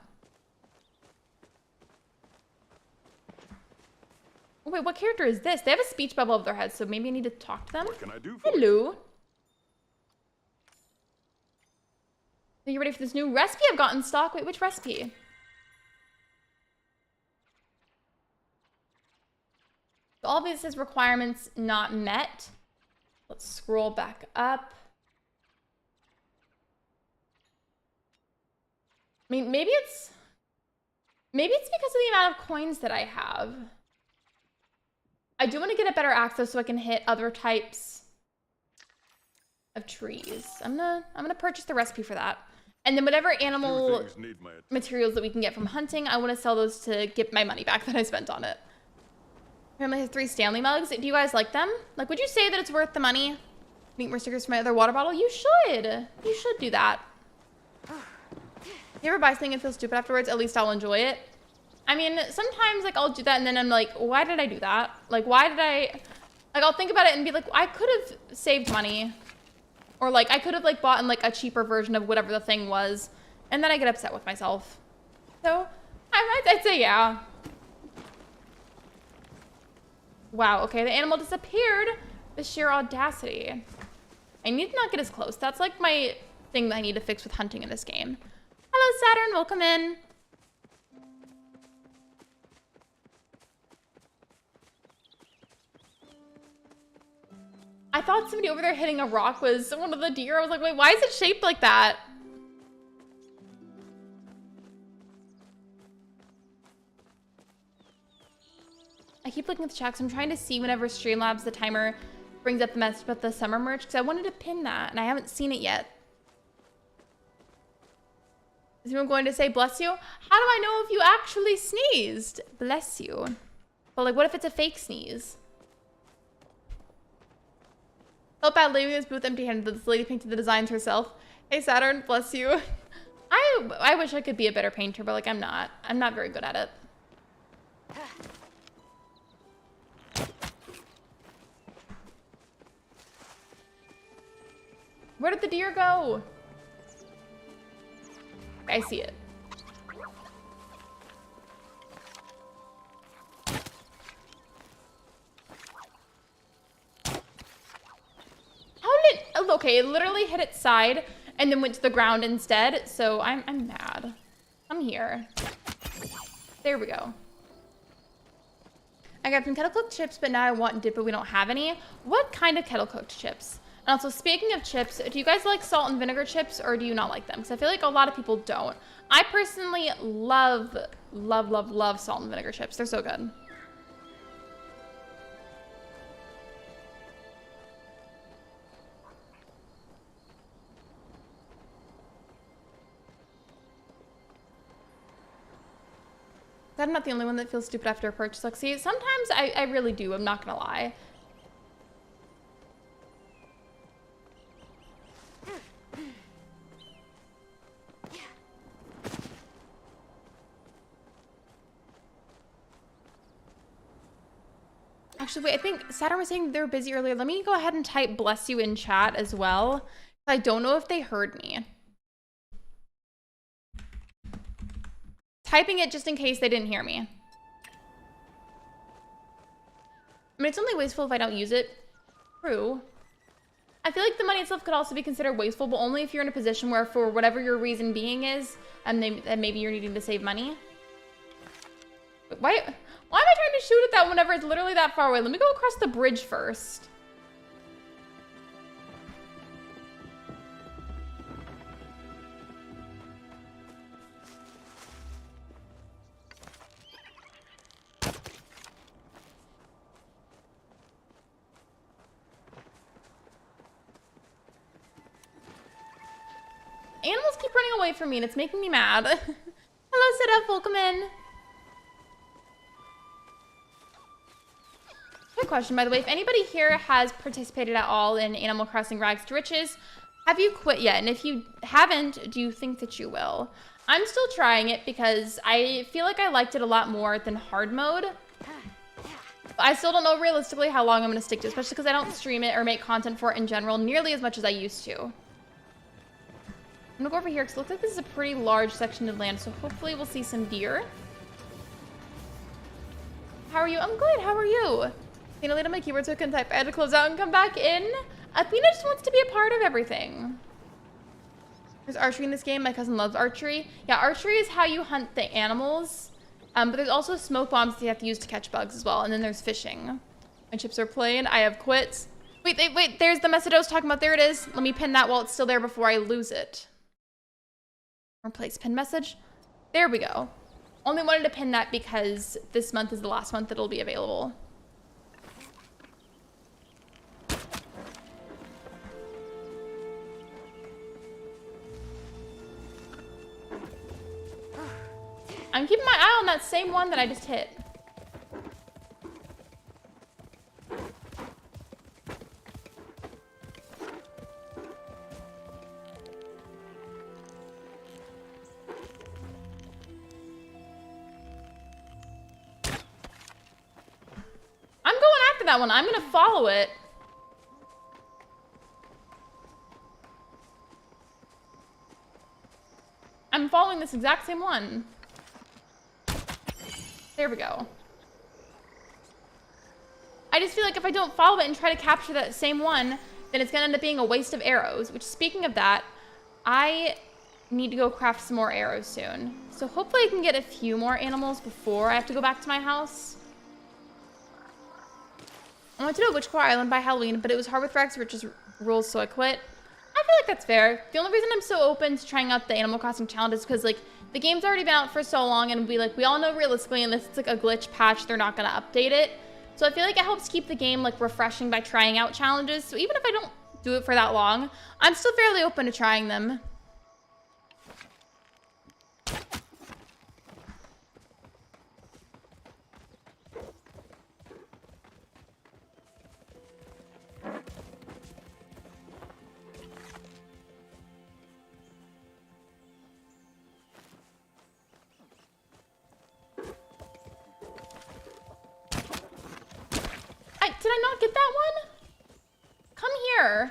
Oh, wait, what character is this? They have a speech bubble over their head, so maybe I need to talk to them. What can I do for you? Hello. Are you ready for this new recipe I've got in stock? Wait, which recipe? All of this is requirements not met. Let's scroll back up. I mean, maybe it's because of the amount of coins that I have. I do want to get a better access so I can hit other types of trees. I'm gonna purchase the recipe for that. And then whatever animal materials that we can get from hunting, I want to sell those to get my money back that I spent on it. Apparently I have 3 Stanley mugs. Do you guys like them? Like, would you say that it's worth the money? Need more stickers for my other water bottle? You should. You should do that. You ever buy something and feel stupid afterwards? At least I'll enjoy it. I mean, sometimes, like, I'll do that and then I'm like, why did I do that? Like, why did I... Like, I'll think about it and be like, I could have saved money. Or, like, I could have, like, bought in, like, a cheaper version of whatever the thing was. And then I get upset with myself. So, I'd say yeah. Wow, okay, the animal disappeared. The sheer audacity. I need to not get as close. That's, like, my thing that I need to fix with hunting in this game. Hello, Saturn. Welcome in. I thought somebody over there hitting a rock was one of the deer. I was like, wait, why is it shaped like that? I keep looking at the chat because I'm trying to see whenever Streamlabs, the timer, brings up the message about the summer merch because I wanted to pin that and I haven't seen it yet. Is anyone going to say bless you? How do I know if you actually sneezed? Bless you. But like, what if it's a fake sneeze? Felt bad leaving this booth empty-handed. This lady painted the designs herself. Hey Saturn, bless you. I wish I could be a better painter, but like I'm not. I'm not very good at it. Where did the deer go? I see it. How did it, okay, it literally hit its side and then went to the ground instead. So I'm mad. I'm here. There we go. I got some kettle cooked chips, but now I want dip, but we don't have any. What kind of kettle cooked chips? And also, speaking of chips, do you guys like salt and vinegar chips or do you not like them? Because I feel like a lot of people don't. I personally love, love, love, love salt and vinegar chips. They're so good. I'm not the only one that feels stupid after a purchase, Lexi. Sometimes I really do, I'm not gonna lie. Actually, wait, I think Saturn was saying they were busy earlier. Let me go ahead and type bless you in chat as well. I don't know if they heard me. Typing it just in case they didn't hear me. I mean, it's only wasteful if I don't use it. True. I feel like the money itself could also be considered wasteful, but only if you're in a position where for whatever your reason being is, and maybe you're needing to save money. Why am I trying to shoot at that whenever it's literally that far away? Let me go across the bridge first. Animals keep running away from me and it's making me mad. Hello, Sit Up, welcome in. Good question, by the way. If anybody here has participated at all in Animal Crossing Rags to Riches, have you quit yet? And if you haven't, do you think that you will? I'm still trying it because I feel like I liked it a lot more than hard mode. I still don't know realistically how long I'm going to stick to, especially because I don't stream it or make content for it in general nearly as much as I used to. I'm gonna go over here because it looks like this is a pretty large section of land, so hopefully we'll see some deer. How are you? I'm good. How are you? Athena laid on my keyboard so I couldn't type. I had to close out and come back in. Athena just wants to be a part of everything. There's archery in this game. My cousin loves archery. Yeah, archery is how you hunt the animals. But there's also smoke bombs that you have to use to catch bugs as well. And then there's fishing. My chips are plain. I have quit. Wait. There's the message I was talking about. There it is. Let me pin that while it's still there before I lose it. Replace pin message. There we go. Only wanted to pin that because this month is the last month it'll be available. I'm keeping my eye on that same one that I just hit. I'm going after that one. I'm gonna follow it. I'm following this exact same one. There we go. I just feel like if I don't follow it and try to capture that same one, then it's gonna end up being a waste of arrows, which, speaking of that, I need to go craft some more arrows soon. So hopefully I can get a few more animals before I have to go back to my house. I wanted to know Witch Core Island by Halloween, but it was hard with Rex Rich's rules, so I quit. I feel like that's fair. The only reason I'm so open to trying out the Animal Crossing challenge is because, like, the game's already been out for so long, and we all know realistically, unless it's like a glitch patch, they're not gonna update it. So I feel like it helps keep the game like refreshing by trying out challenges. So even if I don't do it for that long, I'm still fairly open to trying them. Did I not get that one? Come here.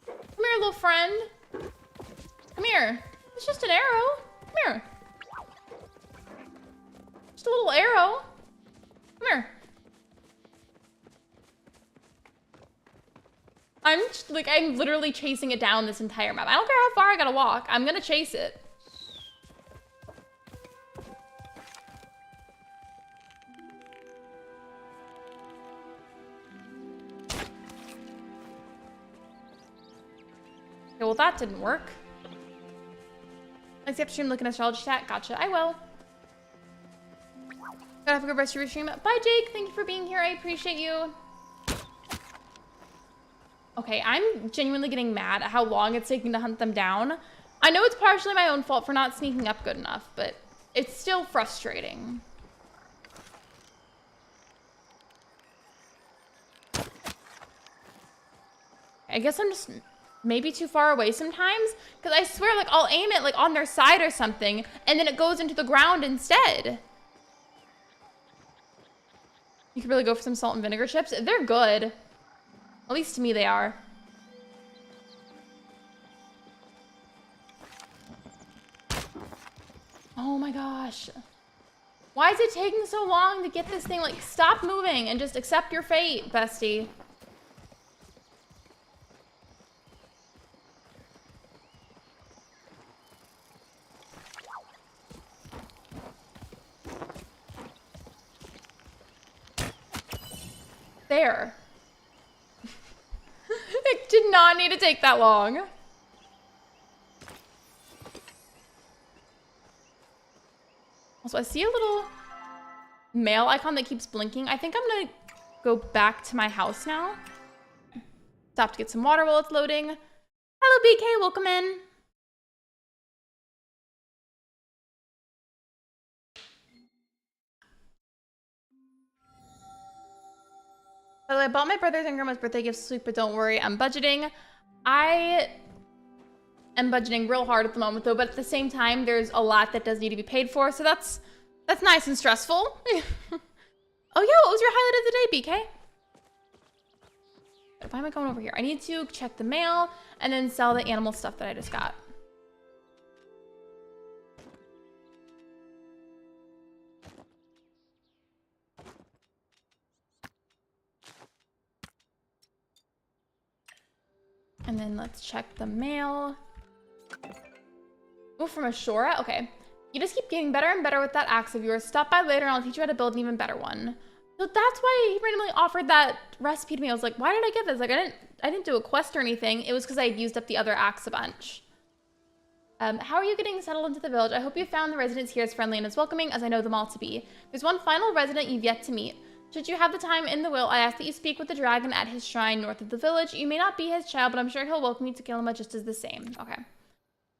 Come here, little friend. Come here. It's just an arrow. Come here. Just a little arrow. Come here. I'm literally chasing it down this entire map. I don't care how far I gotta walk. I'm gonna chase it. Okay, well, that didn't work. Lexi, after stream, look at astrology chat. Gotcha. I will. Gotta have a good rest of your stream. Bye, Jake. Thank you for being here. I appreciate you. Okay, I'm genuinely getting mad at how long it's taking to hunt them down. I know it's partially my own fault for not sneaking up good enough, but it's still frustrating. I guess I'm just maybe too far away sometimes, because I swear, like, I'll aim it like on their side or something, and then it goes into the ground instead. You could really go for some salt and vinegar chips. They're good. At least to me they are. Oh my gosh. Why is it taking so long to get this thing? Like, stop moving and just accept your fate, bestie. There. It did not need to take that long. Also, I see a little mail icon that keeps blinking. I think I'm gonna go back to my house now. Stop to get some water while it's loading. Hello, BK, welcome in. By the way, I bought my brother's and grandma's birthday gifts this week, but don't worry, I'm budgeting. I am budgeting real hard at the moment, though, but at the same time, there's a lot that does need to be paid for, so that's nice and stressful. Oh yeah, what was your highlight of the day, BK? Why am I going over here? I need to check the mail and then sell the animal stuff that I just got. And then let's check the mail. Oh, from Ashura? Okay. You just keep getting better and better with that axe of yours. Stop by later and I'll teach you how to build an even better one. So that's why he randomly offered that recipe to me. I was like, why did I get this? Like, I didn't do a quest or anything. It was because I had used up the other axe a bunch. How are you getting settled into the village? I hope you found the residents here as friendly and as welcoming as I know them all to be. There's one final resident you've yet to meet. Should you have the time in the will, I ask that you speak with the dragon at his shrine north of the village. You may not be his child, but I'm sure he'll welcome you to Kilima just as the same. Okay.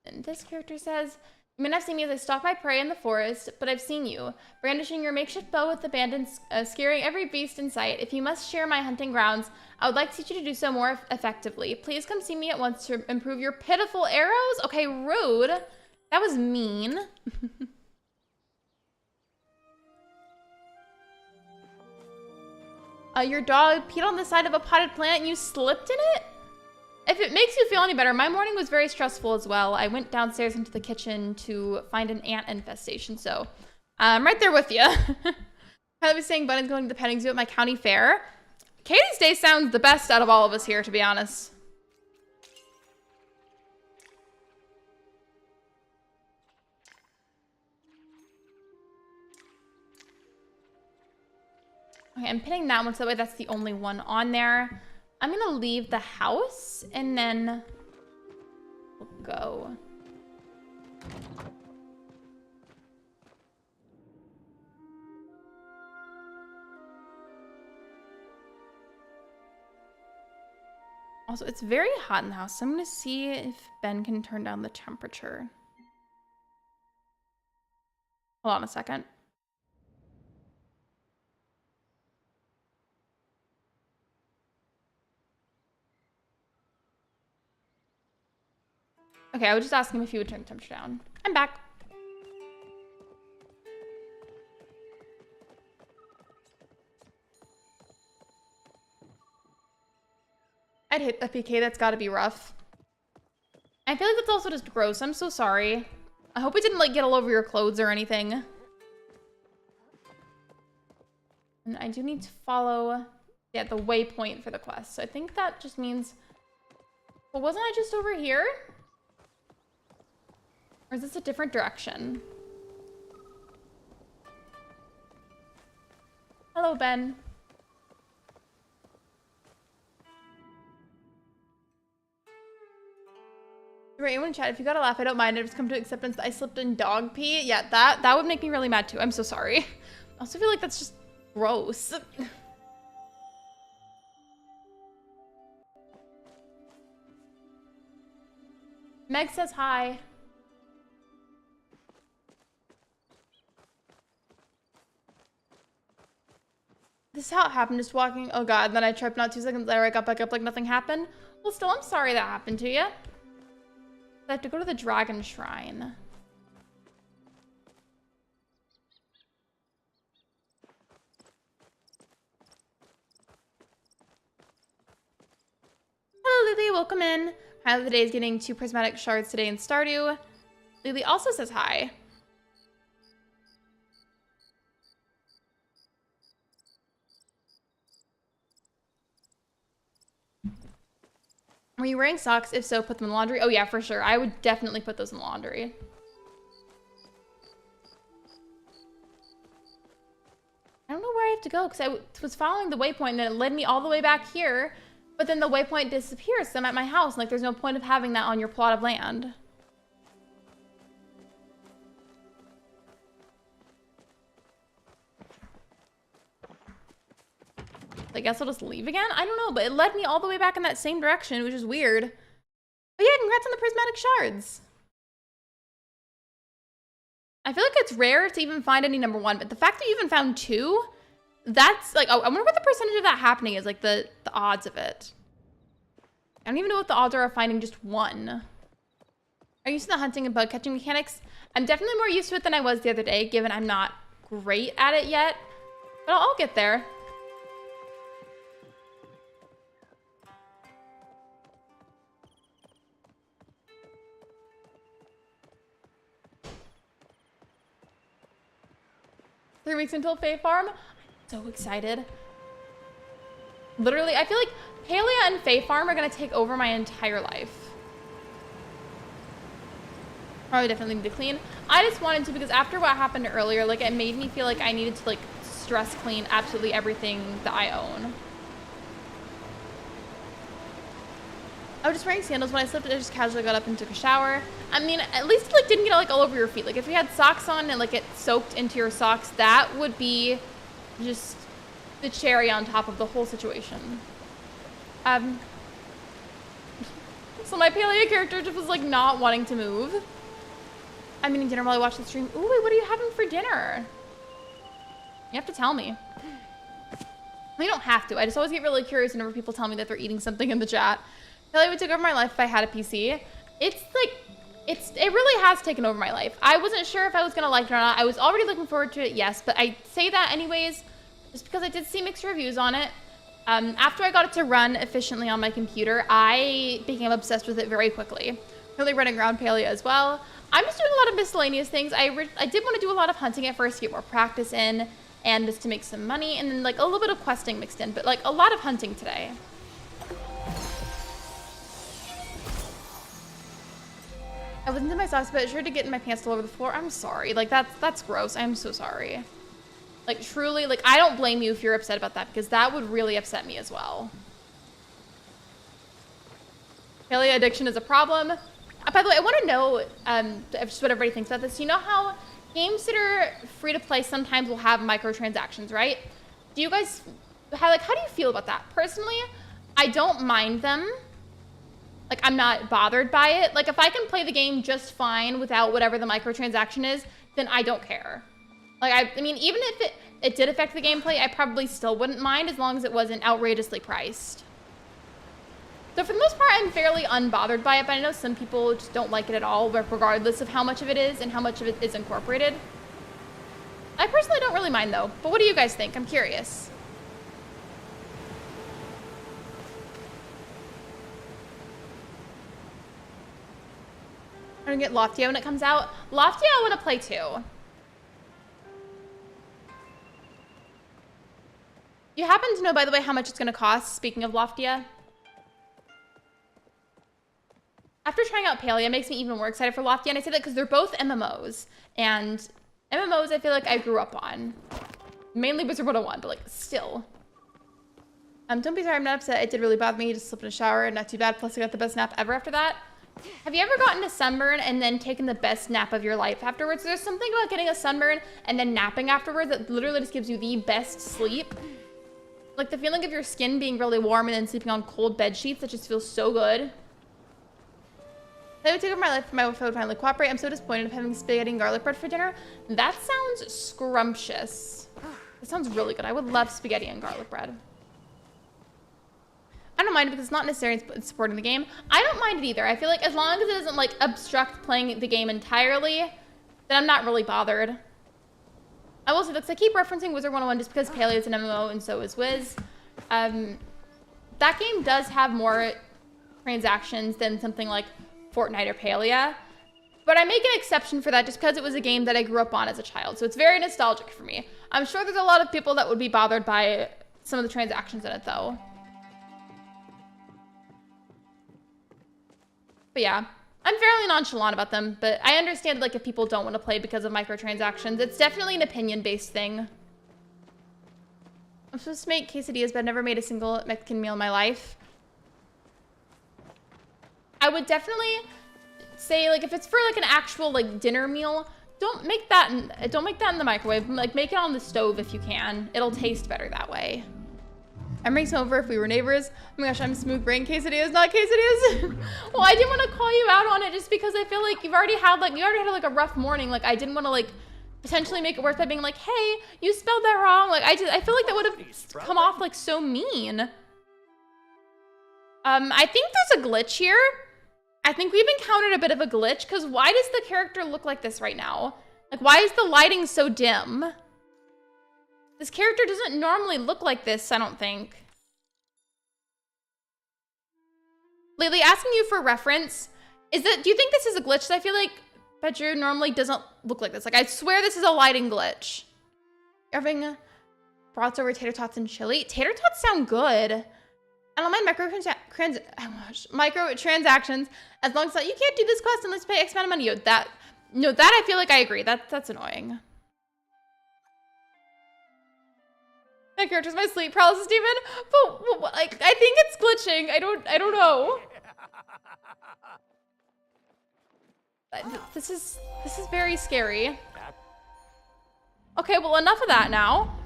And this character says, you may not see me as I stalk my prey in the forest, but I've seen you, brandishing your makeshift bow with abandon, scaring every beast in sight. If you must share my hunting grounds, I would like to teach you to do so more effectively. Please come see me at once to improve your pitiful arrows. Okay, rude. That was mean. Your dog peed on the side of a potted plant and you slipped in it? If it makes you feel any better, my morning was very stressful as well. I went downstairs into the kitchen to find an ant infestation, so I'm right there with you. I was saying Bunny's going to the petting zoo at my county fair. Katie's day sounds the best out of all of us here, to be honest. Okay, I'm pinning that one so that way that's the only one on there. I'm gonna leave the house and then we'll go. Also, it's very hot in the house, so I'm gonna see if Ben can turn down the temperature. Hold on a second. Okay, I would just ask him if he would turn the temperature down. I'm back. I'd hit the PK, that's gotta be rough. I feel like that's also just gross, I'm so sorry. I hope it didn't like get all over your clothes or anything. And I do need to follow, yeah, the waypoint for the quest. So I think that just means, well, wasn't I just over here? Or is this a different direction? Hello, Ben. Right, anyone in chat, if you gotta laugh, I don't mind. I've just come to acceptance that I slipped in dog pee. Yeah, that would make me really mad too. I'm so sorry. I also feel like that's just gross. Meg says hi. This is how it happened, just walking. Oh god, and then I tripped not 2 seconds later, I got back up like nothing happened. Well, still, I'm sorry that happened to you. I have to go to the dragon shrine. Hello, Lily, welcome in. Highlight of the day is getting 2 prismatic shards today in Stardew. Lily also says hi. Were you wearing socks? If so, put them in the laundry. Oh yeah, for sure. I would definitely put those in the laundry. I don't know where I have to go because I was following the waypoint and then it led me all the way back here. But then the waypoint disappears. So I'm at my house. Like, there's no point of having that on your plot of land. I guess I'll just leave again? I don't know, but it led me all the way back in that same direction, which is weird. But yeah, congrats on the prismatic shards. I feel like it's rare to even find any #1, but the fact that you even found 2, that's like, oh, I wonder what the percentage of that happening is, like the odds of it. I don't even know what the odds are of finding just 1. Are you used to the hunting and bug catching mechanics? I'm definitely more used to it than I was the other day, given I'm not great at it yet, but I'll get there. Three weeks until Fae Farm. I'm so excited. Literally, I feel like Palia and Fae Farm are gonna take over my entire life. Probably definitely need to clean. I just wanted to because after what happened earlier, like it made me feel like I needed to like stress clean absolutely everything that I own. I was just wearing sandals when I slept. I just casually got up and took a shower. I mean, at least it like didn't get like all over your feet. Like if you had socks on and like it soaked into your socks, that would be just the cherry on top of the whole situation. So my Palia character just was like not wanting to move. I'm eating dinner while I watch the stream. Ooh, wait, what are you having for dinner? You have to tell me. You don't have to. I just always get really curious whenever people tell me that they're eating something in the chat. Palia would take over my life if I had a PC. It really has taken over my life. I wasn't sure if I was gonna like it or not. I was already looking forward to it, yes, but I say that anyways, just because I did see mixed reviews on it. After I got it to run efficiently on my computer, I became obsessed with it very quickly. Really running around Palia as well. I'm just doing a lot of miscellaneous things. I did want to do a lot of hunting at first to get more practice in and just to make some money and then like a little bit of questing mixed in, but like a lot of hunting today. I wasn't in my socks, but sure to get in my pants all over the floor. I'm sorry. Like that's gross. I'm so sorry. Like truly, like I don't blame you if you're upset about that because that would really upset me as well. Palia addiction is a problem. By the way, I want to know just what everybody thinks about this. You know how games that are free to play sometimes will have microtransactions, right? Do you guys, how do you feel about that? Personally, I don't mind them. Like, I'm not bothered by it. Like, if I can play the game just fine without whatever the microtransaction is, then I don't care. Like, I mean, even if it did affect the gameplay, I probably still wouldn't mind as long as it wasn't outrageously priced. So for the most part, I'm fairly unbothered by it, but I know some people just don't like it at all, regardless of how much of it is and how much of it is incorporated. I personally don't really mind though, but what do you guys think? I'm curious. I'm gonna get Loftia when it comes out. Loftia I wanna play too. You happen to know, by the way, how much it's gonna cost, speaking of Loftia? After trying out Palia, it makes me even more excited for Loftia, and I say that because they're both MMOs, and MMOs I feel like I grew up on. Mainly Wizard 101, but like still. Don't be sorry, I'm not upset. It did really bother me. Just slipped in a shower, not too bad. Plus I got the best nap ever after that. Have you ever gotten a sunburn and then taken the best nap of your life afterwards? There's something about getting a sunburn and then napping afterwards that literally just gives you the best sleep. Like the feeling of your skin being really warm and then sleeping on cold bed sheets, that just feels so good. That would take over my life if my wife would finally cooperate. I'm so disappointed of having spaghetti and garlic bread for dinner. That sounds scrumptious. That sounds really good. I would love spaghetti and garlic bread. I don't mind it because it's not necessarily supporting the game. I don't mind it either. I feel like as long as it doesn't like obstruct playing the game entirely, then I'm not really bothered. I will say that I keep referencing Wizard 101 just because Palia is an MMO and so is Wiz. That game does have more transactions than something like Fortnite or Palia, but I make an exception for that just because it was a game that I grew up on as a child, so it's very nostalgic for me. I'm sure there's a lot of people that would be bothered by some of the transactions in it though. But yeah, I'm fairly nonchalant about them, but I understand like if people don't want to play because of microtransactions. It's definitely an opinion-based thing. I'm supposed to make quesadillas, but I've never made a single Mexican meal in my life. I would definitely say like if it's for like an actual like dinner meal, don't make that in the microwave. Like make it on the stove if you can. It'll taste better that way. I'm bringing some over if we were neighbors. Oh my gosh, I'm smooth brain quesadillas, not quesadillas. Well, I didn't want to call you out on it just because I feel like you already had like a rough morning. Like I didn't want to like potentially make it worse by being like, hey, you spelled that wrong. Like I feel like that would have come off like so mean. I think there's a glitch here. I think we've encountered a bit of a glitch because why does the character look like this right now? Like why is the lighting so dim? This character doesn't normally look like this, I don't think. Lately, asking you for reference, do you think this is a glitch? I feel like Bedrew normally doesn't look like this. Like, I swear this is a lighting glitch. You're having brats over tater tots and chili. Tater tots sound good. I don't mind microtransactions as long as you can't do this quest unless you pay X amount of money. Yo, that I feel like I agree. That's annoying. My character's my sleep paralysis demon, but like I think it's glitching. I don't know. This is very scary. Okay, well enough of that now.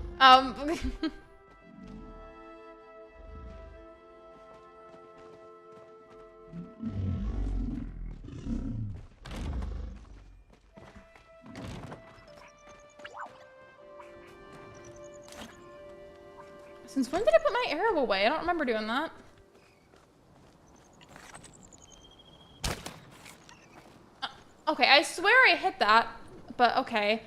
Since when did I put my arrow away? I don't remember doing that. Okay, I swear I hit that, but okay.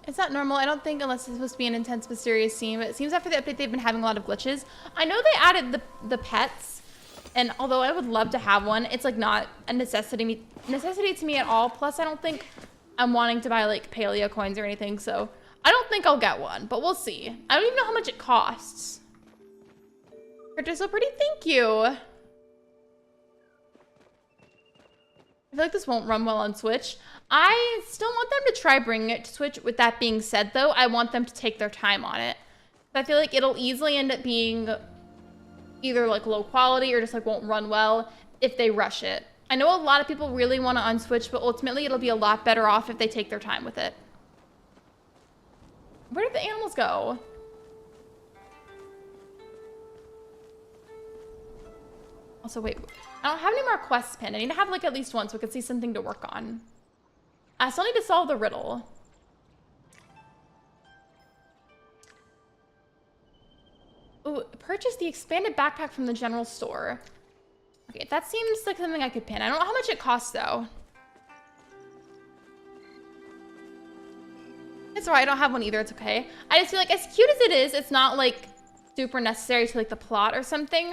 It's not normal, I don't think, unless it's supposed to be an intense, mysterious scene, but it seems after the update they've been having a lot of glitches. I know they added the pets, and although I would love to have one, it's like not a necessity to me at all. Plus, I don't think I'm wanting to buy like Palia coins or anything, so I don't think I'll get one, but we'll see. I don't even know how much it costs. Character's so pretty, thank you. I feel like this won't run well on Switch. I still want them to try bringing it to Switch. With that being said, though, I want them to take their time on it. I feel like it'll easily end up being either like low quality or just like won't run well if they rush it. I know a lot of people really want to unswitch, but ultimately it'll be a lot better off if they take their time with it. Where did the animals go? Also, wait, I don't have any more quests pinned. I need to have like at least one so we can see something to work on. I still need to solve the riddle. Ooh, purchase the expanded backpack from the general store. Okay, that seems like something I could pin. I don't know how much it costs though. It's alright, I don't have one either, it's okay. I just feel like as cute as it is, it's not like super necessary to like the plot or something.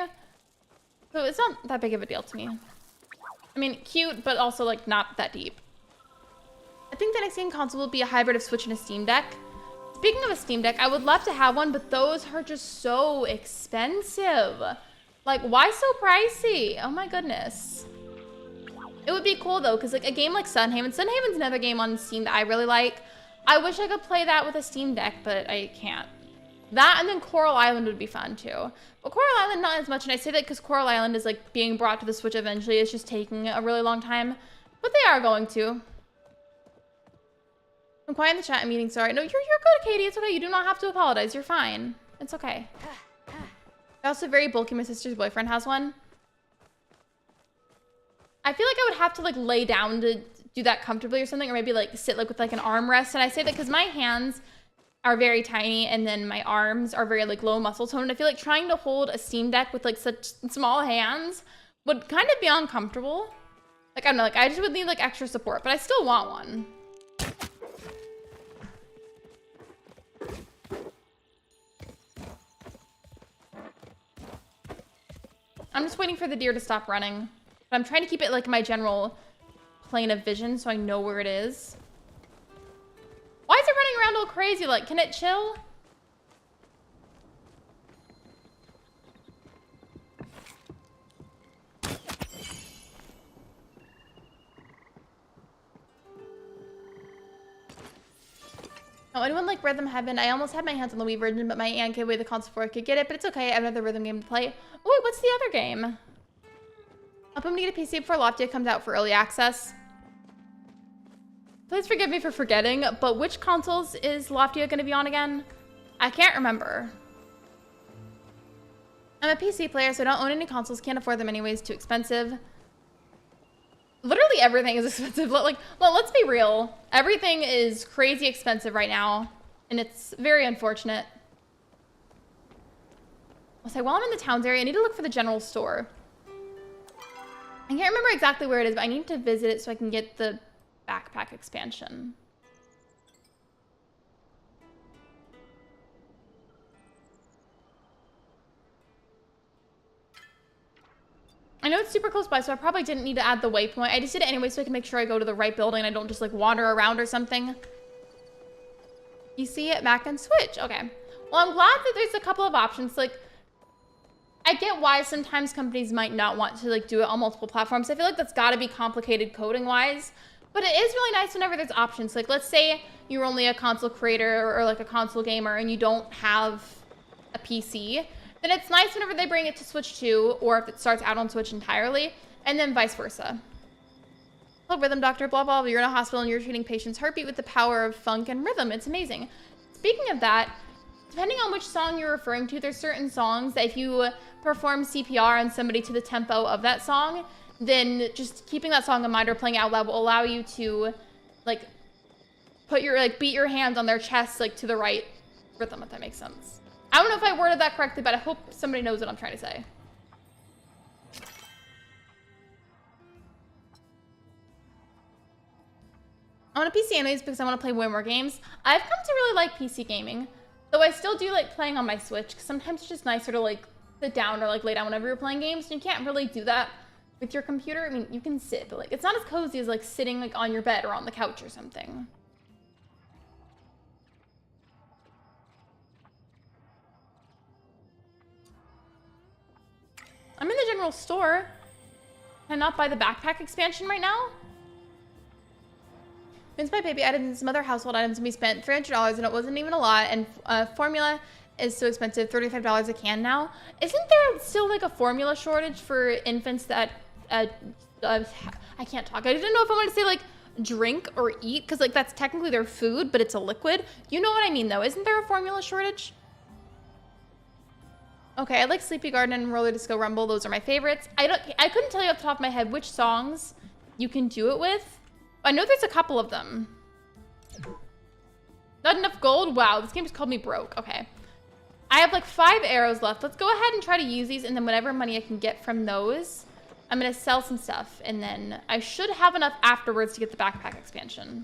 So it's not that big of a deal to me. I mean, cute, but also like not that deep. I think the next game console will be a hybrid of Switch and a Steam Deck. Speaking of a Steam Deck, I would love to have one, but those are just so expensive. Like, why so pricey? Oh my goodness. It would be cool though, because like a game like Sunhaven. Sunhaven's another game on Steam that I really like. I wish I could play that with a Steam Deck, but I can't. That and then Coral Island would be fun too. But Coral Island, not as much, and I say that because Coral Island is like being brought to the Switch eventually. It's just taking a really long time, but they are going to. I'm quiet in the chat. I'm eating. Sorry. No, you're good, Katie. It's okay. You do not have to apologize. You're fine. It's okay. I'm also very bulky. My sister's boyfriend has one. I feel like I would have to like lay down to do that comfortably or something, or maybe like sit like with like an armrest. And I say that because my hands are very tiny and then my arms are very like low muscle tone. And I feel like trying to hold a Steam Deck with like such small hands would kind of be uncomfortable. Like, I don't know, like I just would need like extra support, but I still want one. I'm just waiting for the deer to stop running. But I'm trying to keep it like my general plane of vision so I know where it is. Why is it running around all crazy? Like, can it chill? Oh, anyone like Rhythm Heaven? I almost had my hands on the Wii version, but my aunt gave away the console before I could get it. But it's okay. I have another rhythm game to play. Oh, wait, what's the other game? I'm going to get a PC before Loftia comes out for early access. Please forgive me for forgetting, but which consoles is Loftia going to be on again? I can't remember. I'm a PC player, so I don't own any consoles. Can't afford them anyways. Too expensive. Literally everything is expensive. Like, well, let's be real. Everything is crazy expensive right now, and it's very unfortunate. I'll say, while I'm in the towns area, I need to look for the general store. I can't remember exactly where it is, but I need to visit it so I can get the backpack expansion. I know it's super close by, so I probably didn't need to add the waypoint. I just did it anyway so I can make sure I go to the right building and I don't just like wander around or something. You see it, Mac and Switch. Okay. Well, I'm glad that there's a couple of options. Like, I get why sometimes companies might not want to like do it on multiple platforms. I feel like that's got to be complicated coding wise, but it is really nice whenever there's options. Like, let's say you're only a console creator or like a console gamer and you don't have a PC. Then it's nice whenever they bring it to Switch 2, or if it starts out on Switch entirely, and then vice versa. Oh, rhythm doctor, blah, blah, blah. You're in a hospital and you're treating patients' heartbeat with the power of funk and rhythm. It's amazing. Speaking of that, depending on which song you're referring to, there's certain songs that if you perform CPR on somebody to the tempo of that song, then just keeping that song in mind or playing it out loud will allow you to, like, put your, like, beat your hands on their chest, like, to the right rhythm, if that makes sense. I don't know if I worded that correctly, but I hope somebody knows what I'm trying to say. I want a PC anyways because I want to play way more games. I've come to really like PC gaming, though I still do like playing on my Switch because sometimes it's just nicer to like sit down or like lay down whenever you're playing games. And you can't really do that with your computer. I mean, you can sit, but like it's not as cozy as like sitting like on your bed or on the couch or something. I'm in the general store. Can I not buy the backpack expansion right now? Since my baby added some other household items and we spent $300 and it wasn't even a lot, and formula is so expensive, $35 a can now. Isn't there still like a formula shortage for infants that I can't talk. I didn't know if I wanted to say like drink or eat because like that's technically their food, but it's a liquid. You know what I mean though. Isn't there a formula shortage? Okay, I like Sleepy Garden and Roller Disco Rumble. Those are my favorites. I couldn't tell you off the top of my head which songs you can do it with. I know there's a couple of them. Not enough gold? Wow, this game just called me broke. Okay. I have like 5 arrows left. Let's go ahead and try to use these, and then whatever money I can get from those, I'm gonna sell some stuff, and then I should have enough afterwards to get the backpack expansion.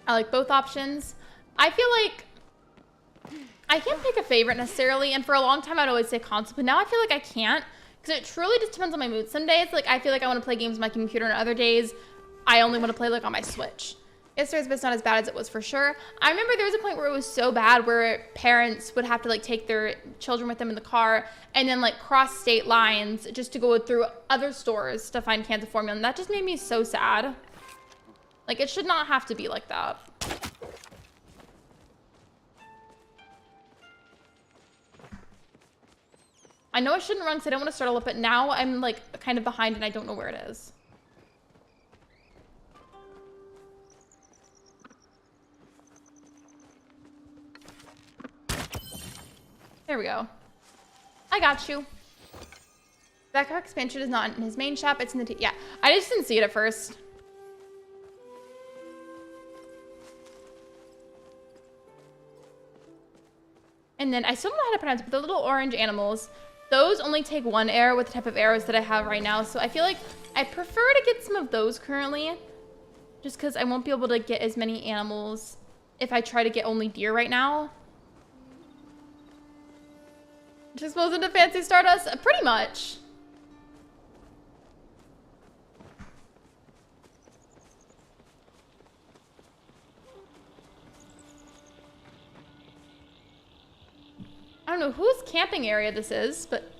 I like both options. I feel like I can't pick a favorite necessarily, and for a long time I'd always say console, but now I feel like I can't because it truly just depends on my mood. Some days like I feel like I want to play games on my computer, and other days I only want to play like on my Switch. It's not as bad as it was for sure. I remember there was a point where it was so bad where parents would have to like take their children with them in the car and then like cross state lines just to go through other stores to find cans of formula, and that just made me so sad. Like, it should not have to be like that. I know I shouldn't run because I don't want to start all up, but now I'm, like, kind of behind and I don't know where it is. There we go. I got you. That car expansion is not in his main shop. It's in the... Yeah, I just didn't see it at first. And then I still don't know how to pronounce it, but the little orange animals, those only take 1 arrow with the type of arrows that I have right now. So I feel like I prefer to get some of those currently, just because I won't be able to get as many animals if I try to get only deer right now. Just wasn't a fancy Stardust? Pretty much. I don't know whose camping area this is, but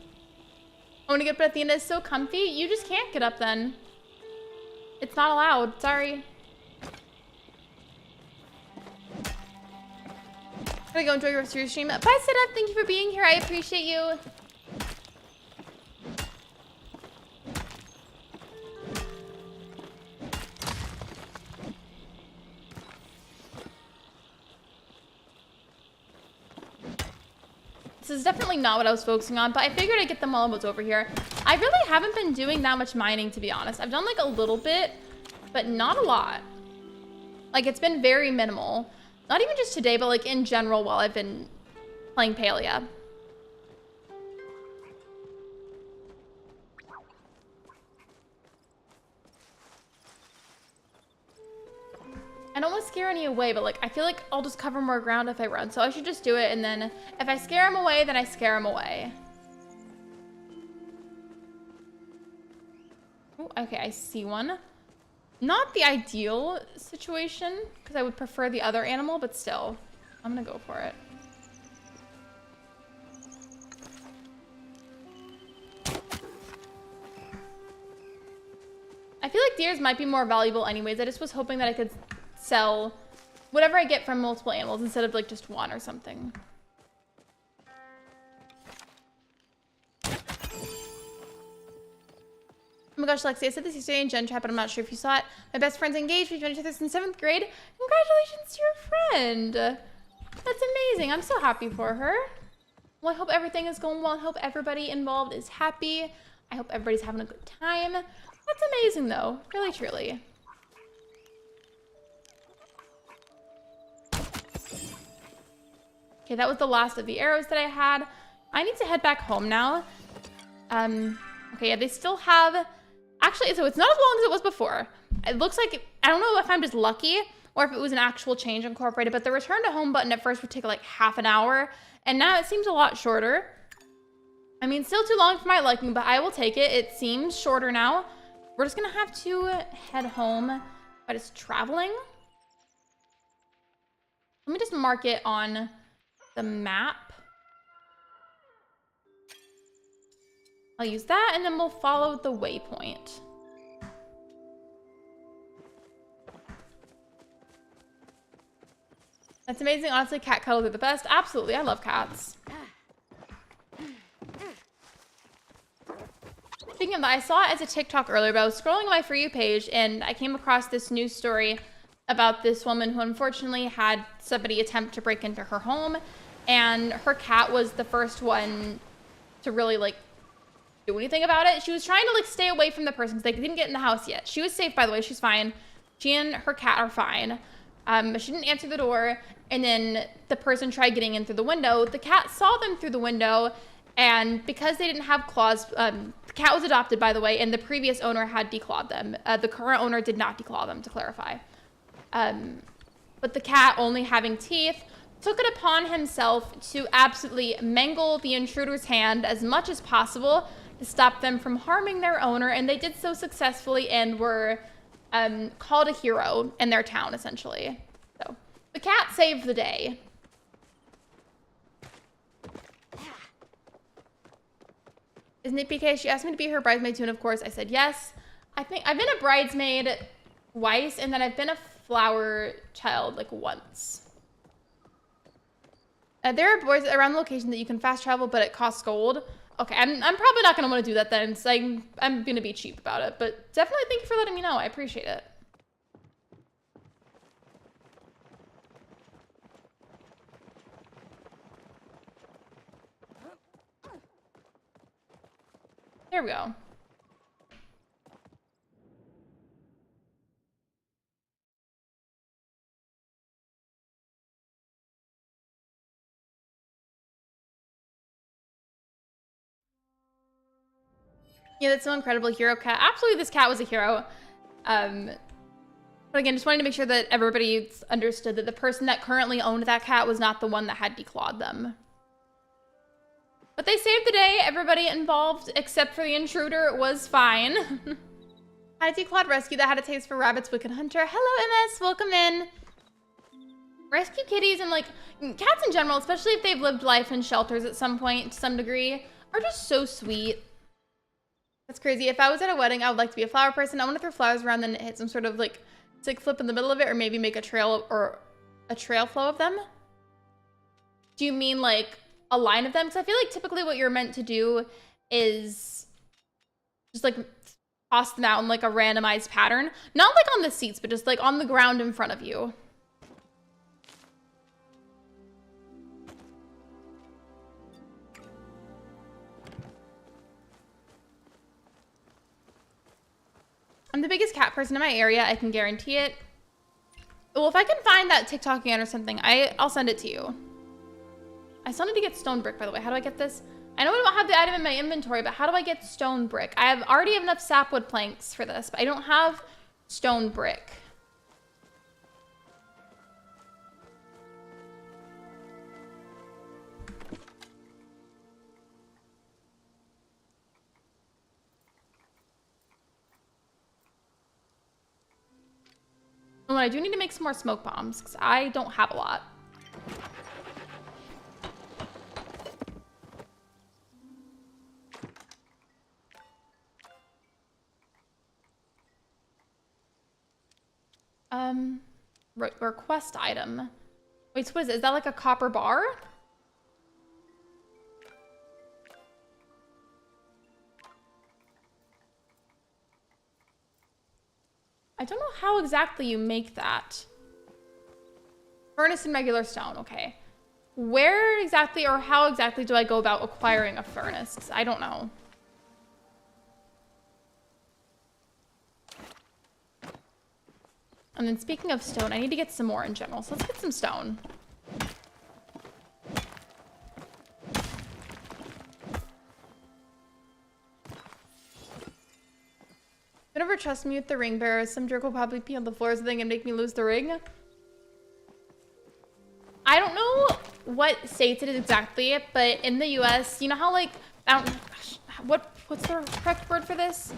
I want to get up at the end. It's so comfy. You just can't get up then. It's not allowed. Sorry. Gotta go enjoy the rest of your stream. Bye, Setup. Thank you for being here. I appreciate you. This is definitely not what I was focusing on, but I figured I'd get them while I was over here. I really haven't been doing that much mining, to be honest. I've done like a little bit, but not a lot. Like, it's been very minimal. Not even just today, but like in general while I've been playing Palia. any away, but like I feel like I'll just cover more ground if I run. So I should just do it, and then if I scare them away, then I scare them away. Ooh, okay, I see one. Not the ideal situation, because I would prefer the other animal, but still, I'm gonna go for it. I feel like deers might be more valuable anyways. I just was hoping that I could sell whatever I get from multiple animals instead of like just one or something. Oh my gosh, Lexi, I said this yesterday in Gen Chat, but I'm not sure if you saw it. My best friend's engaged. We've known each other since 7th grade. Congratulations to your friend. That's amazing. I'm so happy for her. Well, I hope everything is going well. I hope everybody involved is happy. I hope everybody's having a good time. That's amazing, though. Really, truly. Okay, that was the last of the arrows that I had. I need to head back home now. Okay, yeah, they still have... Actually, so it's not as long as it was before. It looks like... I don't know if I'm just lucky or if it was an actual change incorporated, but the return to home button at first would take like half an hour, and now it seems a lot shorter. I mean, still too long for my liking, but I will take it. It seems shorter now. We're just gonna have to head home by just traveling. Let me just mark it on the map. I'll use that, and then we'll follow the waypoint. That's amazing. Honestly, cat cuddles are the best. Absolutely, I love cats. Speaking of that, I saw it as a TikTok earlier, but I was scrolling my For You page and I came across this news story about this woman who unfortunately had somebody attempt to break into her home, and her cat was the first one to really like do anything about it. She was trying to like stay away from the person because they didn't get in the house yet. She was safe, by the way. She's fine. She and her cat are fine. She didn't answer the door, and then the person tried getting in through the window. The cat saw them through the window, and because they didn't have claws, the cat was adopted, by the way, and the previous owner had declawed them. The current owner did not declaw them, to clarify. But the cat, only having teeth, took it upon himself to absolutely mangle the intruder's hand as much as possible to stop them from harming their owner, and they did so successfully and were called a hero in their town, essentially. So the cat saved the day. Isn't it PK? She asked me to be her bridesmaid too, and of course I said yes. I think I've been a bridesmaid twice, and then I've been a flower child like once. There are boys around the location that you can fast travel, but it costs gold. Okay, I'm probably not gonna want to do that then. So I'm gonna be cheap about it, but definitely thank you for letting me know. I appreciate it. There we go. Yeah, that's so incredible. Hero cat. Absolutely, this cat was a hero. But again, just wanted to make sure that everybody understood that the person that currently owned that cat was not the one that had declawed them. But they saved the day. Everybody involved, except for the intruder, was fine. Hi, declawed rescue that had a taste for rabbits, wicked hunter. Hello, MS. Welcome in. Rescue kitties and like cats in general, especially if they've lived life in shelters at some point to some degree, are just so sweet. That's crazy. If I was at a wedding, I would like to be a flower person. I want to throw flowers around, then hit some sort of like stick flip in the middle of it, or maybe make a trail or a trail flow of them. Do you mean like a line of them? Because I feel like typically what you're meant to do is just like toss them out in like a randomized pattern. Not like on the seats, but just like on the ground in front of you. I'm the biggest cat person in my area. I can guarantee it. Well, if I can find that TikTok again or something, I'll send it to you. I still need to get stone brick, by the way. How do I get this? I know I don't have the item in my inventory, but how do I get stone brick? I already have enough sapwood planks for this, but I don't have stone brick. know what? I do need to make some more smoke bombs because I don't have a lot. Request item. Wait, so what is it? Is that like a copper bar? I don't know how exactly you make that. Furnace and regular stone, okay. Where exactly or how exactly do I go about acquiring a furnace? 'Cause I don't know. And then speaking of stone, I need to get some more in general. So let's get some stone. Don't ever trust me with the ring bearer. Some jerk will probably pee on the floor or something and make me lose the ring. I don't know what states it is exactly, but in the US, you know how like, I don't, gosh, what's the correct word for this?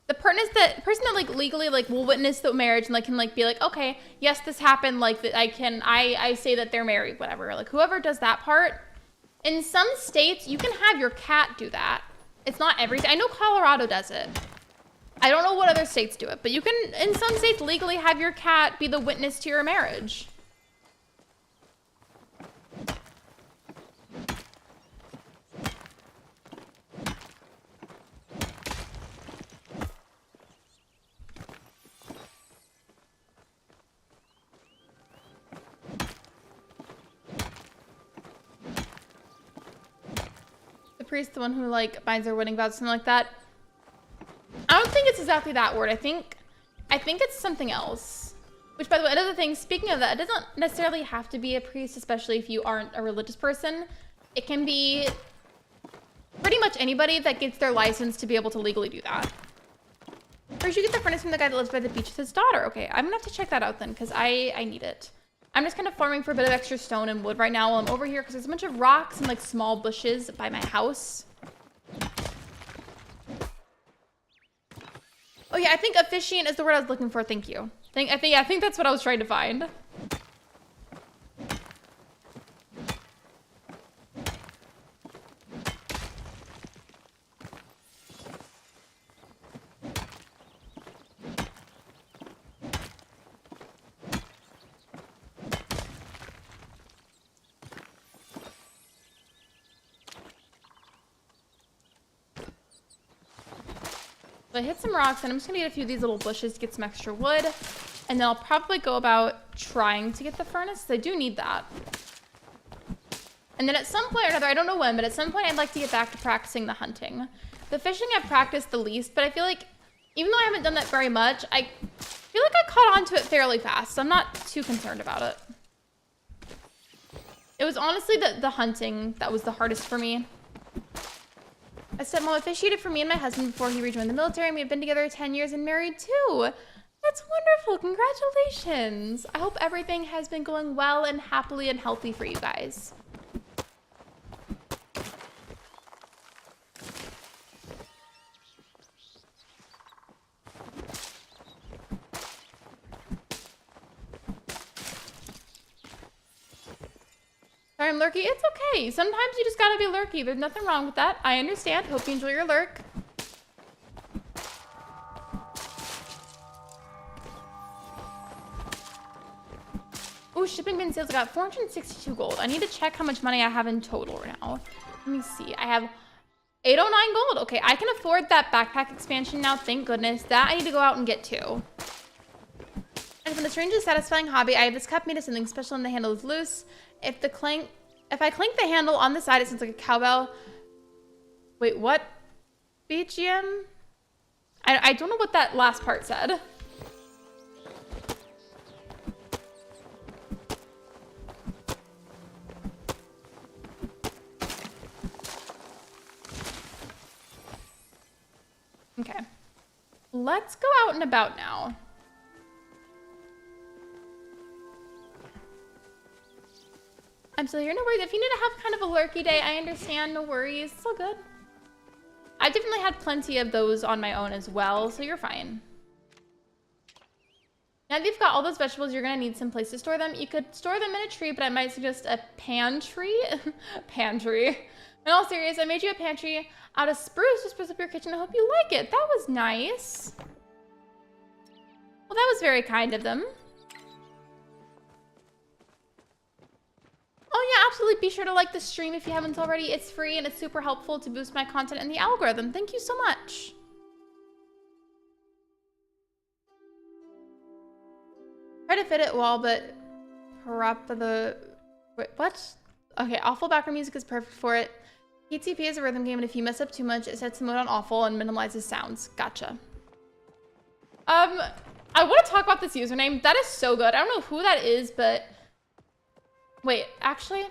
The person that like legally like will witness the marriage and like can like be like, okay, yes, this happened. Like that I say that they're married, whatever. Like whoever does that part. In some states, you can have your cat do that. It's not every state. I know Colorado does it. I don't know what other states do it, but you can, in some states, legally have your cat be the witness to your marriage. The priest, the one who like binds their wedding vows, something like that. I don't think it's exactly that word. I think it's something else. Which, by the way, another thing, speaking of that, it doesn't necessarily have to be a priest, especially if you aren't a religious person. It can be pretty much anybody that gets their license to be able to legally do that. Or you should get the furnace from the guy that lives by the beach with his daughter. Okay, I'm gonna have to check that out then, because I need it. I'm just kind of farming for a bit of extra stone and wood right now while I'm over here, because there's a bunch of rocks and like small bushes by my house. Oh yeah, I think officiant is the word I was looking for. Thank you. I think that's what I was trying to find. So I hit some rocks, and I'm just gonna get a few of these little bushes to get some extra wood, and then I'll probably go about trying to get the furnace. I do need that. And then at some point or another, I don't know when, but at some point I'd like to get back to practicing the hunting. The fishing I've practiced the least, but I feel like even though I haven't done that very much, I feel like I caught on to it fairly fast, so I'm not too concerned about it. It was honestly the hunting that was the hardest for me. A stepmom officiated for me and my husband before he rejoined the military, and we've been together 10 years and married too. That's wonderful. Congratulations. I hope everything has been going well and happily and healthy for you guys. Sorry, I'm lurky. It's okay. Sometimes you just gotta be lurky. There's nothing wrong with that. I understand. Hope you enjoy your lurk. Ooh, shipping bin sales. I got 462 gold. I need to check how much money I have in total right now. Let me see. I have 809 gold. Okay, I can afford that backpack expansion now. Thank goodness. That I need to go out and get too. And from the strangely satisfying hobby, I have this cup made of something special and the handle is loose. If I clink the handle on the side, it sounds like a cowbell. Wait, what? BGM? I don't know what that last part said. Okay. Let's go out and about now. I'm still here, no worries. If you need to have kind of a lurky day, I understand, no worries. It's all good. I've definitely had plenty of those on my own as well, so you're fine. Now that you've got all those vegetables, you're gonna need some place to store them. You could store them in a tree, but I might suggest a pantry. Pantry. In all seriousness, I made you a pantry out of spruce to spruce up your kitchen. I hope you like it. That was nice. Well, that was very kind of them. Oh yeah, absolutely. Be sure to like the stream if you haven't already. It's free and it's super helpful to boost my content in the algorithm. Thank you so much. Try to fit it well, but corrupt the... Wait, what? Okay, awful background music is perfect for it. PTP is a rhythm game, and if you mess up too much, it sets the mode on awful and minimalizes sounds. Gotcha. I want to talk about this username. That is so good. I don't know who that is, but... Wait, actually,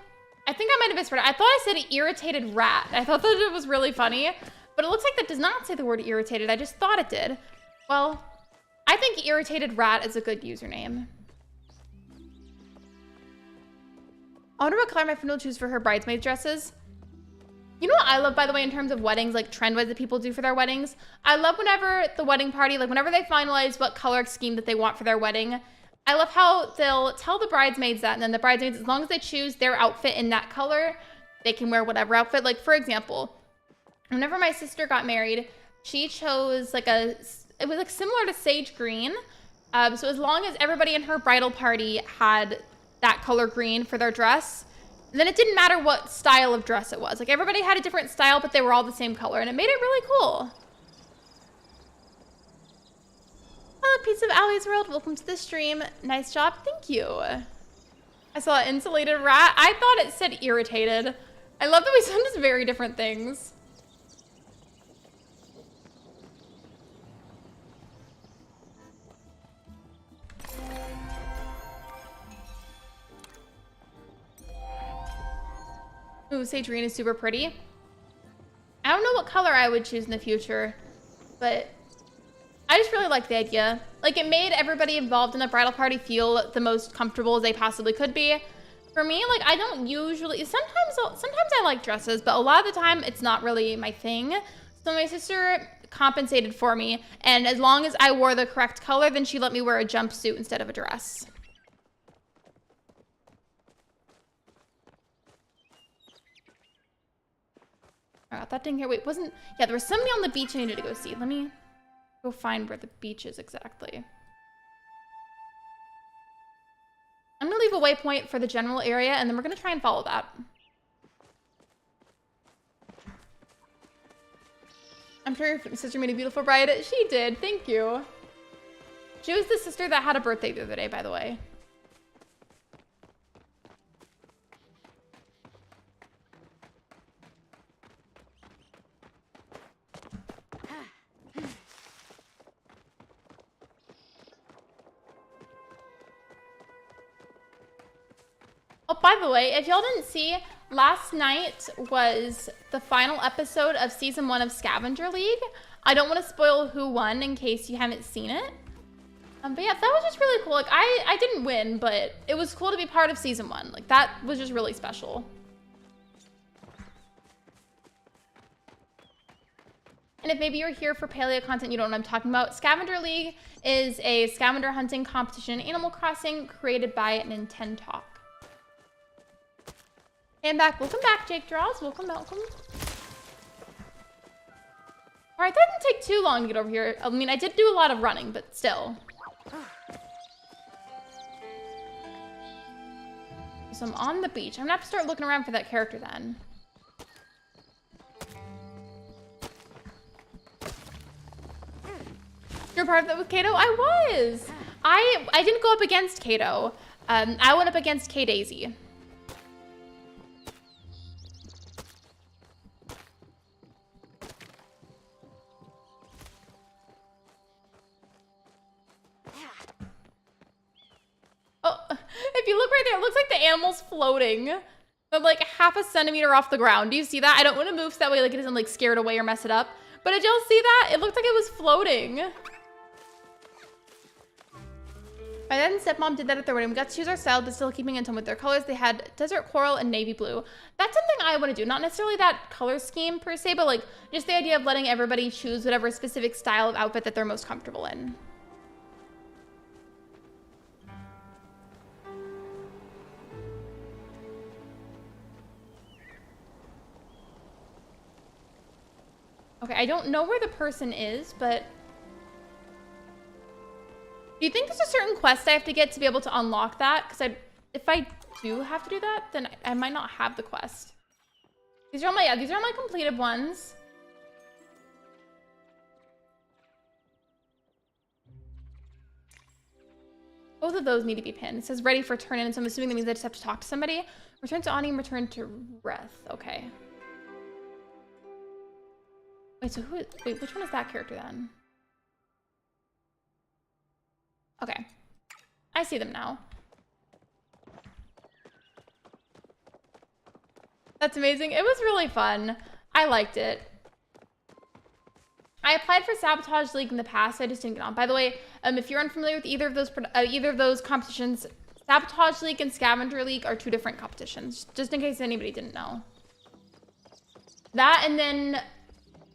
I think I might have misread it. I thought I said irritated rat. I thought that it was really funny, but it looks like that does not say the word irritated. I just thought it did. Well, I think irritated rat is a good username. I wonder what color my friend will choose for her bridesmaid dresses. You know what I love, by the way, in terms of weddings, like trend-wise that people do for their weddings? I love whenever the wedding party, like whenever they finalize what color scheme that they want for their wedding, I love how they'll tell the bridesmaids that, and then the bridesmaids, as long as they choose their outfit in that color, they can wear whatever outfit. Like, for example, whenever my sister got married, she chose like it was like similar to sage green. So as long as everybody in her bridal party had that color green for their dress, then it didn't matter what style of dress it was. Like, everybody had a different style, but they were all the same color, and it made it really cool. Hello, Pizza of Alley's World. Welcome to the stream. Nice job. Thank you. I saw insulated rat. I thought it said irritated. I love that we send us very different things. Ooh, sage green is super pretty. I don't know what color I would choose in the future, but I just really like the idea. Like, it made everybody involved in the bridal party feel the most comfortable as they possibly could be. For me, like, I don't usually, sometimes I like dresses, but a lot of the time it's not really my thing. So my sister compensated for me, and as long as I wore the correct color, then she let me wear a jumpsuit instead of a dress. I got that thing here. Wait, yeah, there was somebody on the beach I needed to go see. Let me go find where the beach is exactly. I'm gonna leave a waypoint for the general area, and then we're gonna try and follow that. I'm sure your sister made a beautiful bride. She did, thank you. She was the sister that had a birthday the other day, by the way. Oh, by the way, if y'all didn't see, last night was the final episode of Season 1 of Scavenger League. I don't want to spoil who won in case you haven't seen it. But yeah, that was just really cool. Like, I didn't win, but it was cool to be part of Season 1. Like, that was just really special. And if maybe you're here for Palia content, you don't know what I'm talking about. Scavenger League is a scavenger hunting competition in Animal Crossing created by Nintendo. And back. Welcome back, Jake Draws. Welcome, welcome. All right, that didn't take too long to get over here. I mean, I did do a lot of running, but still. So I'm on the beach. I'm gonna have to start looking around for that character then. You're part of that with Kato? I was. I didn't go up against Kato. I went up against K-Daisy. Oh, if you look right there, it looks like the animal's floating. But like half a centimeter off the ground. Do you see that? I don't want to move so that way like it doesn't like scare it away or mess it up. But did y'all see that? It looked like it was floating. My dad and stepmom did that at their wedding. We got to choose our style, but still keeping in tone with their colors. They had desert coral and navy blue. That's something I want to do. Not necessarily that color scheme per se, but like just the idea of letting everybody choose whatever specific style of outfit that they're most comfortable in. Okay, I don't know where the person is, but... Do you think there's a certain quest I have to get to be able to unlock that? Because if I do have to do that, then I might not have the quest. These are all my completed ones. Both of those need to be pinned. It says ready for turn in, so I'm assuming that means I just have to talk to somebody. Return to audience, return to Reth. Okay. Wait, so wait, which one is that character then? Okay. I see them now. That's amazing. It was really fun. I liked it. I applied for Sabotage League in the past. I just didn't get on. By the way, if you're unfamiliar with either of those competitions, Sabotage League and Scavenger League are two different competitions, just in case anybody didn't know. That, and then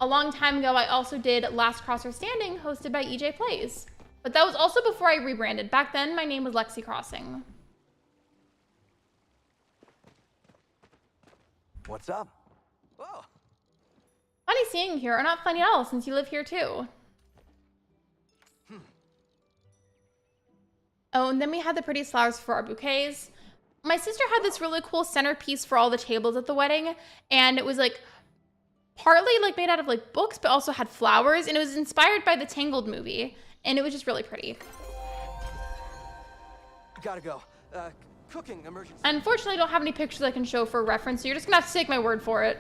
a long time ago, I also did Last Crosser Standing, hosted by EJ Plays. But that was also before I rebranded. Back then, my name was Lexi Crossing. What's up? Oh. Funny seeing you here, or not funny at all, since you live here too. Oh, and then we had the prettiest flowers for our bouquets. My sister had this really cool centerpiece for all the tables at the wedding, and it was like partly like made out of like books, but also had flowers, and it was inspired by the Tangled movie, and it was just really pretty. Gotta go. Cooking emergency. Unfortunately, I don't have any pictures I can show for reference, so you're just gonna have to take my word for it.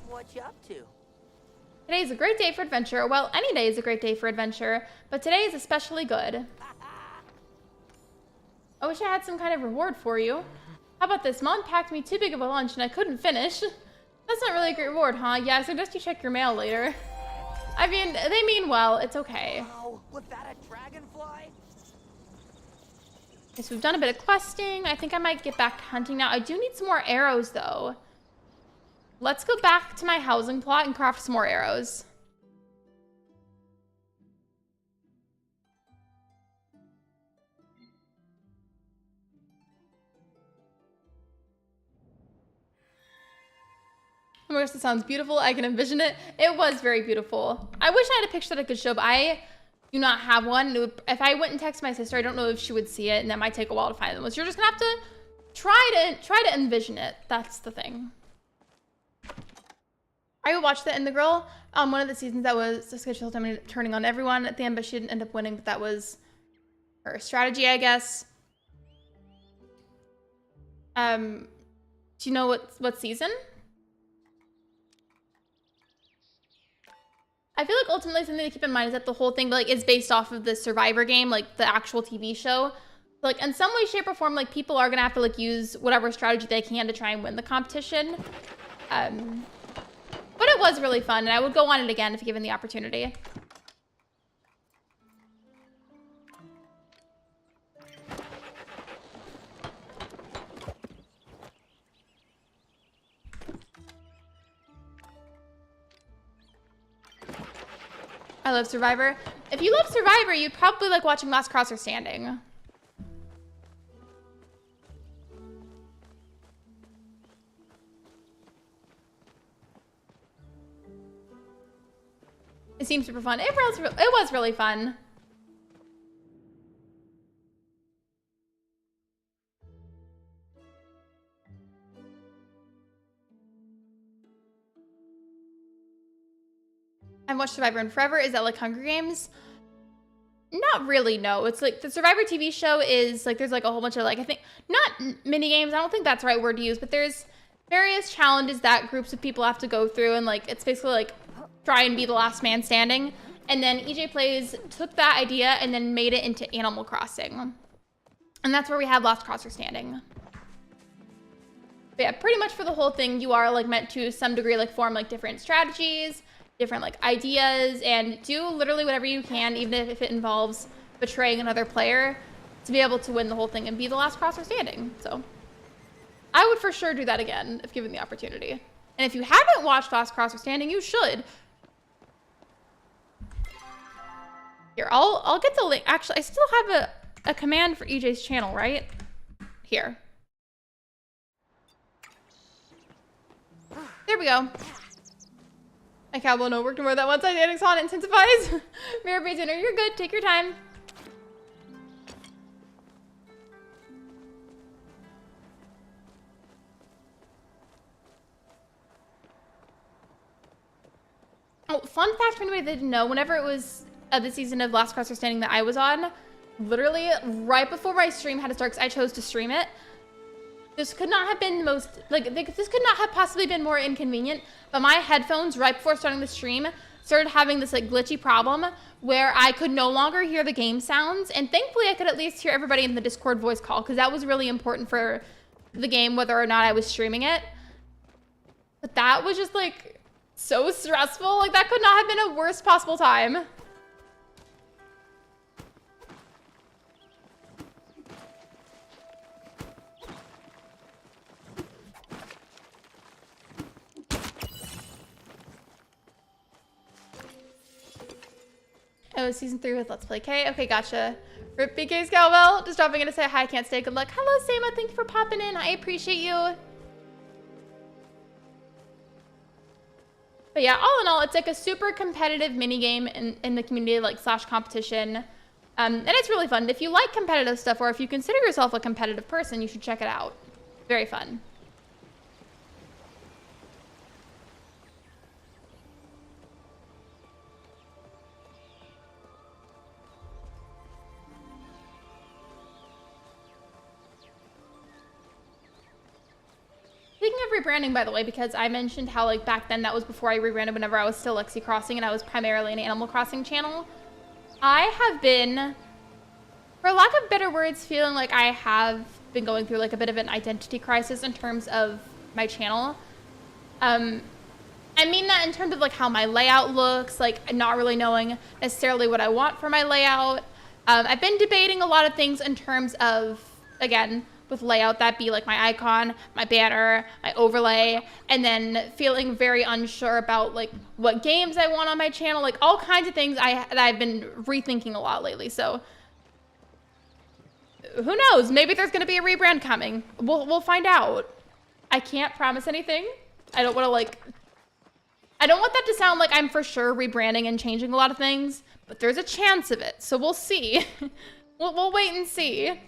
What you up to? Today is a great day for adventure. Well, any day is a great day for adventure, but today is especially good. I wish I had some kind of reward for you. How about this? Mom packed me too big of a lunch and I couldn't finish. That's not really a great reward, huh? Yeah, I suggest you check your mail later. I mean, they mean well. It's okay. Oh, was that a dragonfly? Okay, so we've done a bit of questing. I think I might get back to hunting now. I do need some more arrows, though. Let's go back to my housing plot and craft some more arrows. Oh my gosh, that sounds beautiful. I can envision it. It was very beautiful. I wish I had a picture that I could show, but I do not have one. If I went and text my sister, I don't know if she would see it, and that might take a while to find them. So you're just gonna have to try to envision it. That's the thing. I would watch that in the girl. One of the seasons that was the schedule time turning on everyone at the end, but she didn't end up winning. But that was her strategy, I guess. Do you know what season? I feel like ultimately something to keep in mind is that the whole thing like is based off of the Survivor game, like the actual TV show. Like in some way, shape, or form, like people are gonna have to like use whatever strategy they can to try and win the competition. But it was really fun, and I would go on it again if given the opportunity. I love Survivor. If you love Survivor, you'd probably like watching Last Crosser Standing. It seems super fun. It was really fun. I haven't watched Survivor in forever. Is that like Hunger Games? Not really, no. It's like the Survivor TV show is like there's like a whole bunch of like I think not mini games. I don't think that's the right word to use, but there's various challenges that groups of people have to go through, and like it's basically like try and be the last man standing. And then EJ Plays took that idea and then made it into Animal Crossing, and that's where we have Last Crosser Standing. But yeah, pretty much for the whole thing, you are like meant to some degree like form like different strategies, different like ideas, and do literally whatever you can, even if it involves betraying another player, to be able to win the whole thing and be the last crosser standing. So I would for sure do that again if given the opportunity. And if you haven't watched Last Crosser Standing, you should. Here, I'll get the link. Actually, I still have a command for EJ's channel, right? Here. There we go. My cat will know worked more that once dynamics on intensifies. Mirror Bay dinner, you're good. Take your time. Oh, fun fact for anybody that didn't know, whenever it was the season of Last Crosser Standing that I was on, literally right before my stream had to start, because I chose to stream it, this could not have been the most, this could not have possibly been more inconvenient, but my headphones, right before starting the stream, started having this glitchy problem where I could no longer hear the game sounds, and thankfully I could at least hear everybody in the Discord voice call, because that was really important for the game, whether or not I was streaming it. But that was just so stressful. That could not have been a worst possible time. Oh, season 3 with Let's Play K. Okay, gotcha. Rip BK's Cowbell. Just dropping in to say hi, can't stay. Good luck. Hello, Sama. Thank you for popping in. I appreciate you. But yeah, all in all, it's a super competitive minigame in the community, slash competition. And it's really fun. If you like competitive stuff, or if you consider yourself a competitive person, you should check it out. Very fun. Speaking of rebranding, by the way, because I mentioned how back then that was before I rebranded whenever I was still Lexi Crossing and I was primarily an Animal Crossing channel. I have been, for lack of better words, feeling like I have been going through a bit of an identity crisis in terms of my channel. I mean that in terms of how my layout looks, not really knowing necessarily what I want for my layout. I've been debating a lot of things in terms of, again, with layout, that be my icon, my banner, my overlay, and then feeling very unsure about what games I want on my channel, all kinds of things that I've been rethinking a lot lately. So who knows? Maybe there's gonna be a rebrand coming. We'll find out. I can't promise anything. I don't want to I don't want that to sound like I'm for sure rebranding and changing a lot of things, but there's a chance of it. So we'll see. We'll wait and see.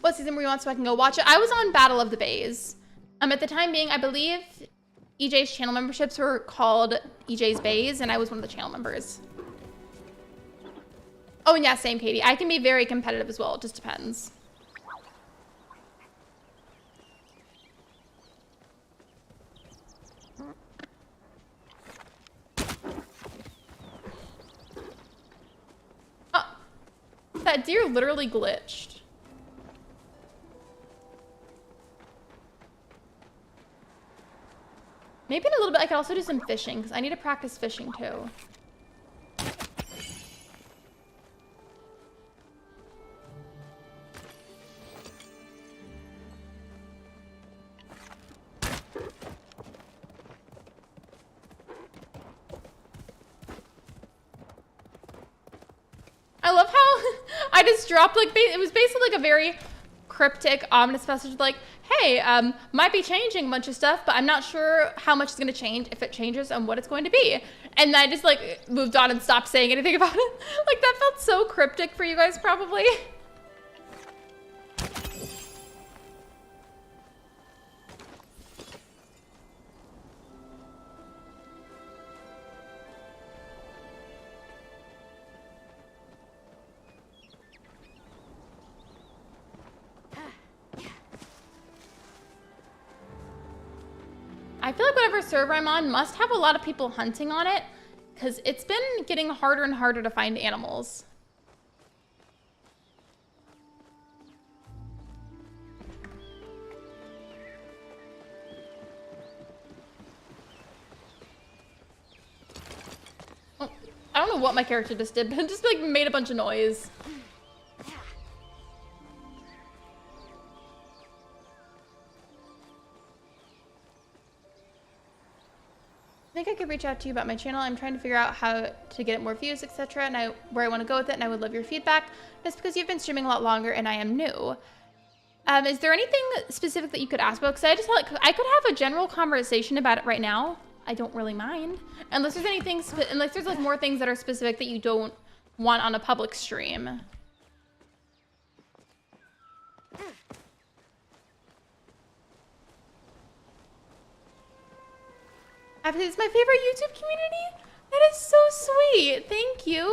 What season were you on so I can go watch it? I was on Battle of the Bays. At the time being, I believe EJ's channel memberships were called EJ's Bays, and I was one of the channel members. Oh, and yeah, same, Katie. I can be very competitive as well. It just depends. Oh, that deer literally glitched. Maybe in a little bit, I could also do some fishing, because I need to practice fishing, too. I love how I just dropped, it was basically a very cryptic, ominous message, hey, might be changing a bunch of stuff, but I'm not sure how much is going to change, if it changes, and what it's going to be. And I just moved on and stopped saying anything about it. That felt so cryptic for you guys, probably. I feel like whatever server I'm on must have a lot of people hunting on it, because it's been getting harder and harder to find animals. Oh, I don't know what my character just did, but it just made a bunch of noise. I think I could reach out to you about my channel. I'm trying to figure out how to get it more views, etc. and where I want to go with it, and I would love your feedback. Just because you've been streaming a lot longer and I am new. Is there anything specific that you could ask about? Because I could have a general conversation about it right now. I don't really mind, unless there's anything, unless there's like more things that are specific that you don't want on a public stream. It's my favorite YouTube community. That is so sweet. Thank you.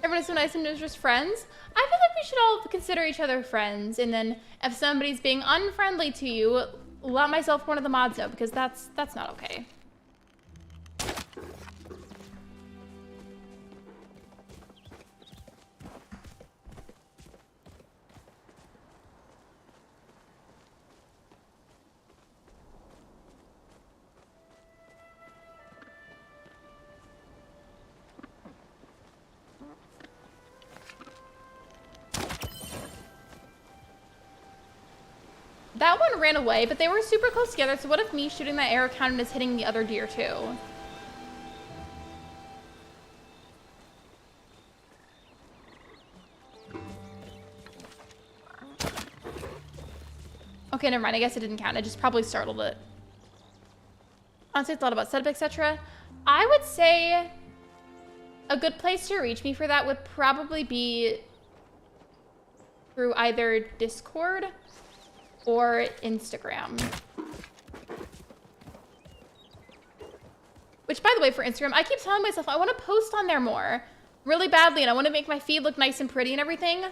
Everyone is so nice and knows just friends. I feel like we should all consider each other friends. And then if somebody's being unfriendly to you, let myself one of the mods know, because that's not okay. That one ran away, but they were super close together, so what if me shooting that arrow counted as hitting the other deer too? Okay, never mind. I guess it didn't count. I just probably startled it. Honestly, I thought about setup, etc. I would say a good place to reach me for that would probably be through either Discord or Instagram. Which, by the way, for Instagram, I keep telling myself I want to post on there more really badly, and I want to make my feed look nice and pretty and everything,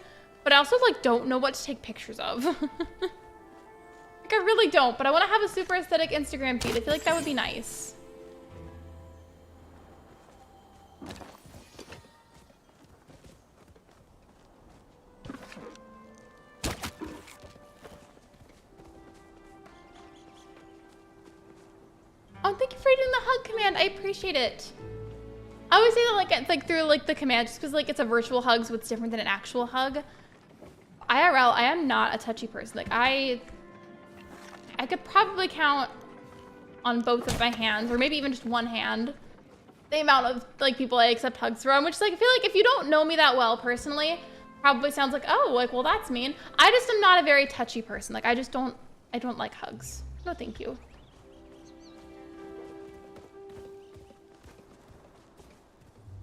but I also like don't know what to take pictures of. Like, I really don't, but I want to have a super aesthetic Instagram feed. I feel like that would be nice. Oh, thank you for doing the hug command. I appreciate it. I always say that like through like the command, just because like it's a virtual hug, so it's different than an actual hug. IRL, I am not a touchy person. Like I could probably count on both of my hands, or maybe even just one hand, the amount of like people I accept hugs from. Which like I feel like if you don't know me that well personally, probably sounds like, oh, like well that's mean. I just am not a very touchy person. Like I don't like hugs. No, thank you.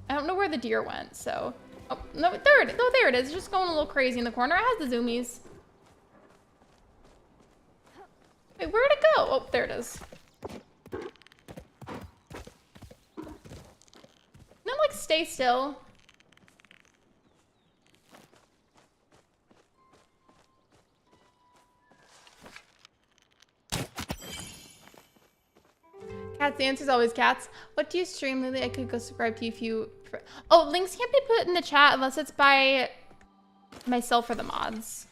I don't know where the deer went, so. Oh, no, there it is. It's just going a little crazy in the corner. It has the zoomies. Wait, where'd it go? Oh, there it is. No, like, stay still. Cats, the answer's always cats. What do you stream, Lily? I could go subscribe to you if you... Oh, links can't be put in the chat unless it's by myself or the mods.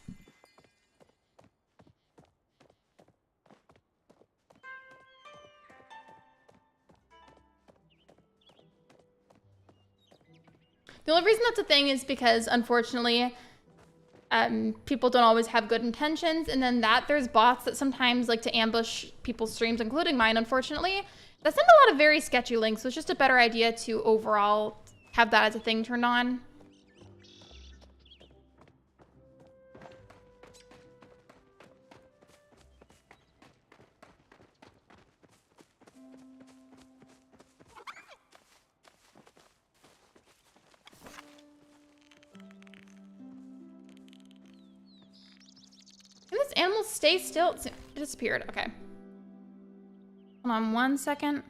The only reason that's a thing is because, unfortunately, people don't always have good intentions, and then there's bots that sometimes like to ambush people's streams, including mine, unfortunately. That send a lot of very sketchy links, so it's just a better idea to overall have that as a thing turned on. Can this animal stay still? It disappeared. Okay. Hold on 1 second.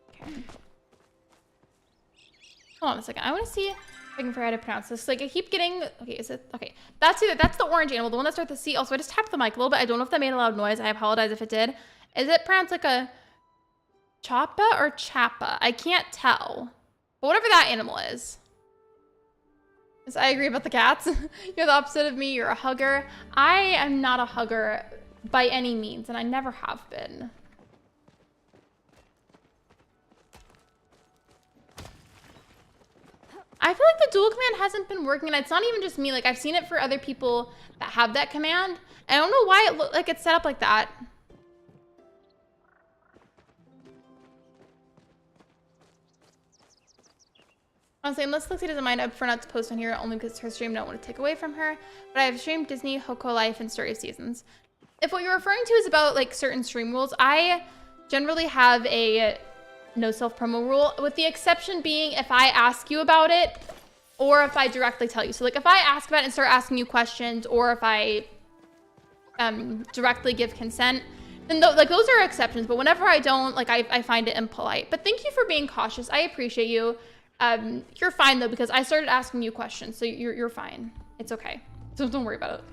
Okay. Hold on a second. I want to see if I can figure out how to pronounce this. Like, I keep getting... Okay, is it... Okay. That's the orange animal, the one that starts with C. Also, I just tapped the mic a little bit. I don't know if that made a loud noise. I apologize if it did. Is it pronounced like a... Choppa or Chappa? I can't tell. But whatever that animal is. Yes, I agree about the cats. You're the opposite of me. You're a hugger. I am not a hugger by any means, and I never have been. I feel like the dual command hasn't been working, and it's not even just me. Like, I've seen it for other people that have that command. I don't know why it looked like it's set up like that. Honestly, unless Lexi doesn't mind, I prefer not to post on here only because her stream don't want to take away from her. But I have streamed Disney, Hoko Life, and Story of Seasons. If what you're referring to is about like certain stream rules, I generally have a no self-promo rule, with the exception being if I ask you about it or if I directly tell you. So like if I ask about it and start asking you questions, or if I directly give consent, then like those are exceptions. But whenever I don't, like I find it impolite. But thank you for being cautious. I appreciate you. You're fine though, because I started asking you questions, so you're fine. It's okay. So don't worry about it.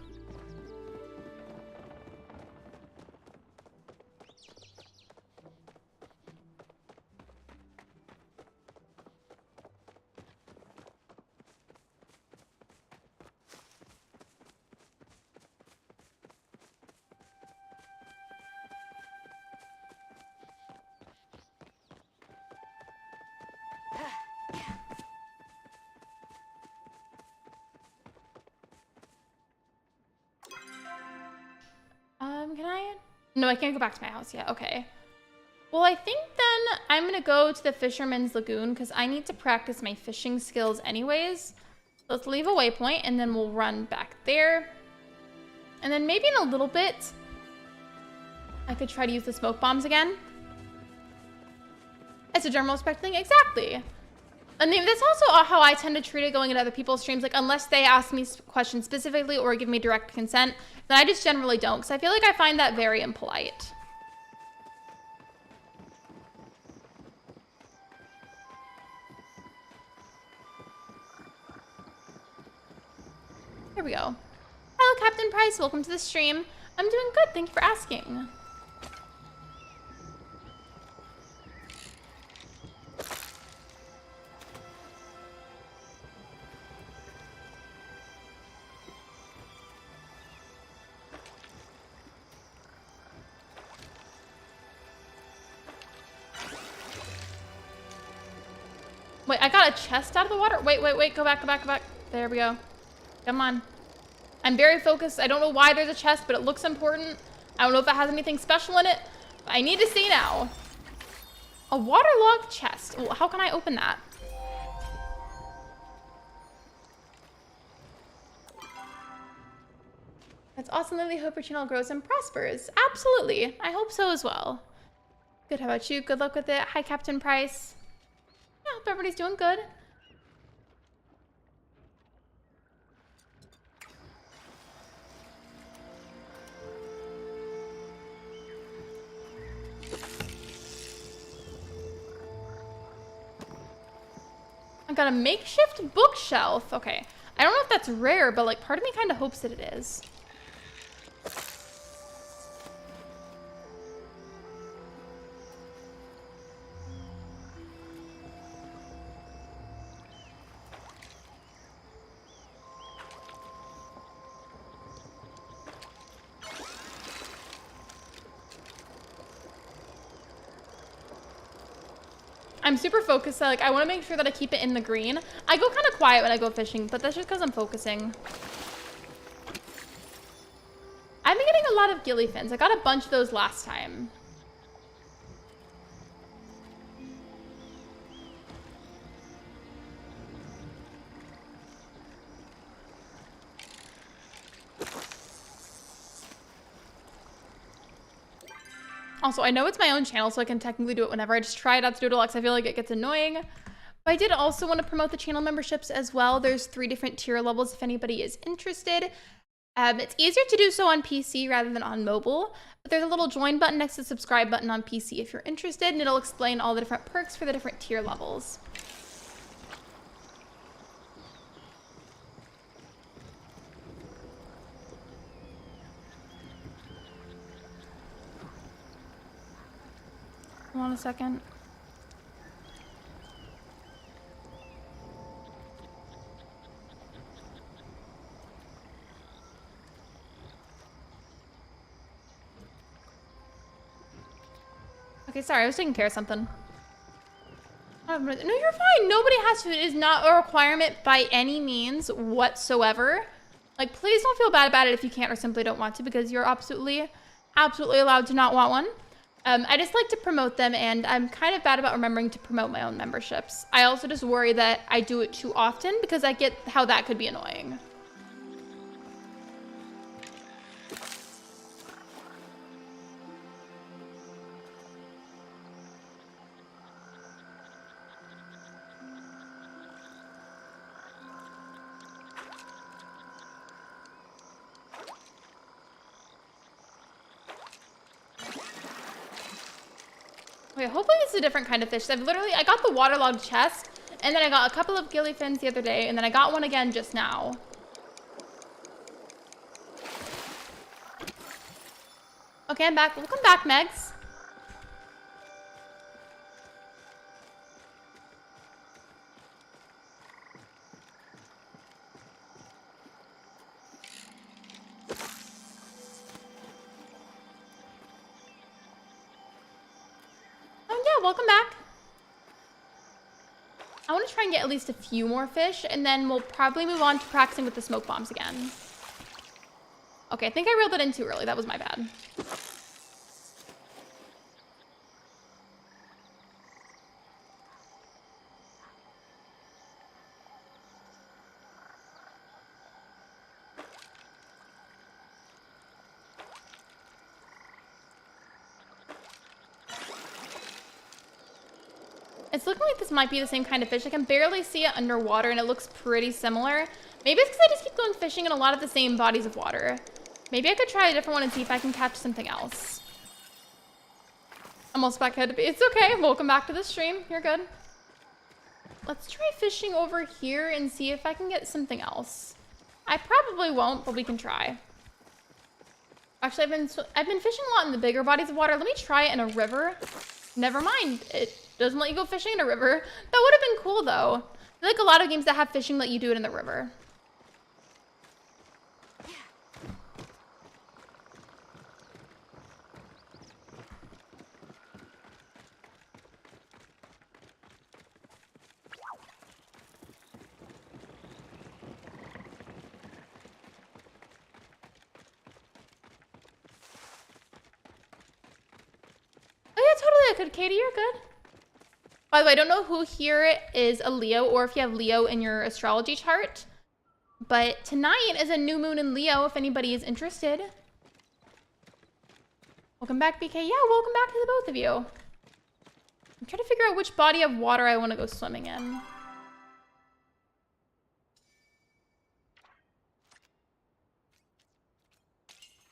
Can I? No, I can't go back to my house yet. Okay. Well, I think then I'm going to go to the Fisherman's Lagoon because I need to practice my fishing skills anyways. So let's leave a waypoint and then we'll run back there. And then maybe in a little bit, I could try to use the smoke bombs again. It's a general respect thing. Exactly. I mean, that's also how I tend to treat it going into other people's streams. Like, unless they ask me questions specifically or give me direct consent, then I just generally don't, because I feel like I find that very impolite. Here we go. Hello, Captain Price. Welcome to the stream. I'm doing good. Thank you for asking. Wait, I got a chest out of the water? Wait, go back. There we go. Come on. I'm very focused. I don't know why there's a chest, but it looks important. I don't know if it has anything special in it, but I need to see now. A waterlogged chest. Well, how can I open that? That's awesome, Lily. Hope your channel grows and prospers. Absolutely. I hope so as well. Good. How about you? Good luck with it. Hi, Captain Price. I hope everybody's doing good. I got a makeshift bookshelf. Okay. I don't know if that's rare, but like part of me kind of hopes that it is. I'm super focused. Like, I want to make sure that I keep it in the green. I go kind of quiet when I go fishing, but that's just because I'm focusing. I've been getting a lot of gilly fins. I got a bunch of those last time. Also, I know it's my own channel, so I can technically do it whenever. I just try not to do it a lot because I feel like it gets annoying. But I did also want to promote the channel memberships as well. There's 3 different tier levels if anybody is interested. It's easier to do so on PC rather than on mobile. But there's a little join button next to the subscribe button on PC if you're interested, and it'll explain all the different perks for the different tier levels. Hold on a second. Okay, sorry, I was taking care of something. No, you're fine. Nobody has to. It is not a requirement by any means whatsoever. Like, please don't feel bad about it if you can't or simply don't want to, because you're absolutely allowed to not want one. I just like to promote them, and I'm kind of bad about remembering to promote my own memberships. I also just worry that I do it too often because I get how that could be annoying. Okay, hopefully this is a different kind of fish. I got the waterlogged chest, and then I got a couple of gilly fins the other day, and then I got one again just now. Okay, I'm back. Welcome back, Megs. Welcome back. I want to try and get at least a few more fish, and then we'll probably move on to practicing with the smoke bombs again. Okay, I think I reeled it in too early. That was my bad. It's looking like this might be the same kind of fish. I can barely see it underwater, and it looks pretty similar. Maybe it's because I just keep going fishing in a lot of the same bodies of water. Maybe I could try a different one and see if I can catch something else. I'm also back ahead to be. It's okay. Welcome back to the stream. You're good. Let's try fishing over here and see if I can get something else. I probably won't, but we can try. Actually, I've been fishing a lot in the bigger bodies of water. Let me try it in a river. Never mind. It doesn't let you go fishing in a river. That would have been cool, though. I feel like a lot of games that have fishing let you do it in the river. Oh yeah, totally I could. Katie, you're good. By the way, I don't know who here is a Leo or if you have Leo in your astrology chart, but tonight is a new moon in Leo if anybody is interested. Welcome back, BK. Yeah, welcome back to the both of you. I'm trying to figure out which body of water I want to go swimming in.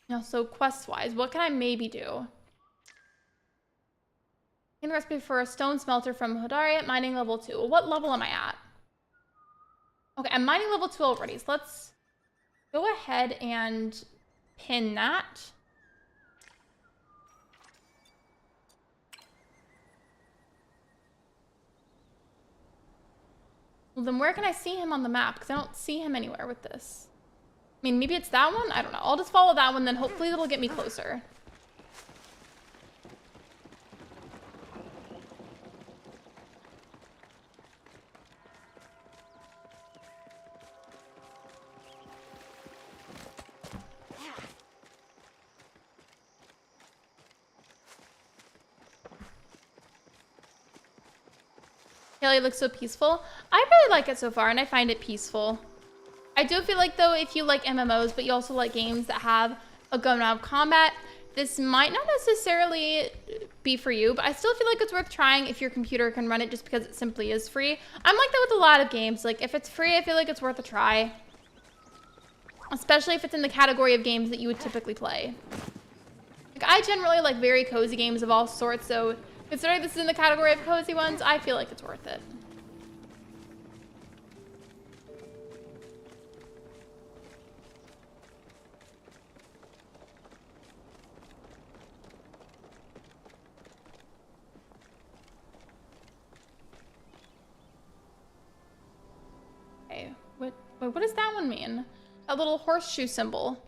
Now, so quest-wise, what can I maybe do? In the recipe for a stone smelter from Hydrate, mining level 2. Well, what level am I at? Okay, I'm mining level 2 already, so let's go ahead and pin that. Well, then where can I see him on the map? Because I don't see him anywhere with this. I mean, maybe it's that one? I don't know. I'll just follow that one, then hopefully it'll get me closer. Haley looks so peaceful. I really like it so far, and I find it peaceful. I do feel like, though, if you like MMOs, but you also like games that have a good amount of combat, this might not necessarily be for you, but I still feel like it's worth trying if your computer can run it just because it simply is free. I'm like that with a lot of games. Like, if it's free, I feel like it's worth a try. Especially if it's in the category of games that you would typically play. Like, I generally like very cozy games of all sorts, so considering this is in the category of cozy ones, I feel like it's worth it. Okay, wait, what does that one mean? A little horseshoe symbol.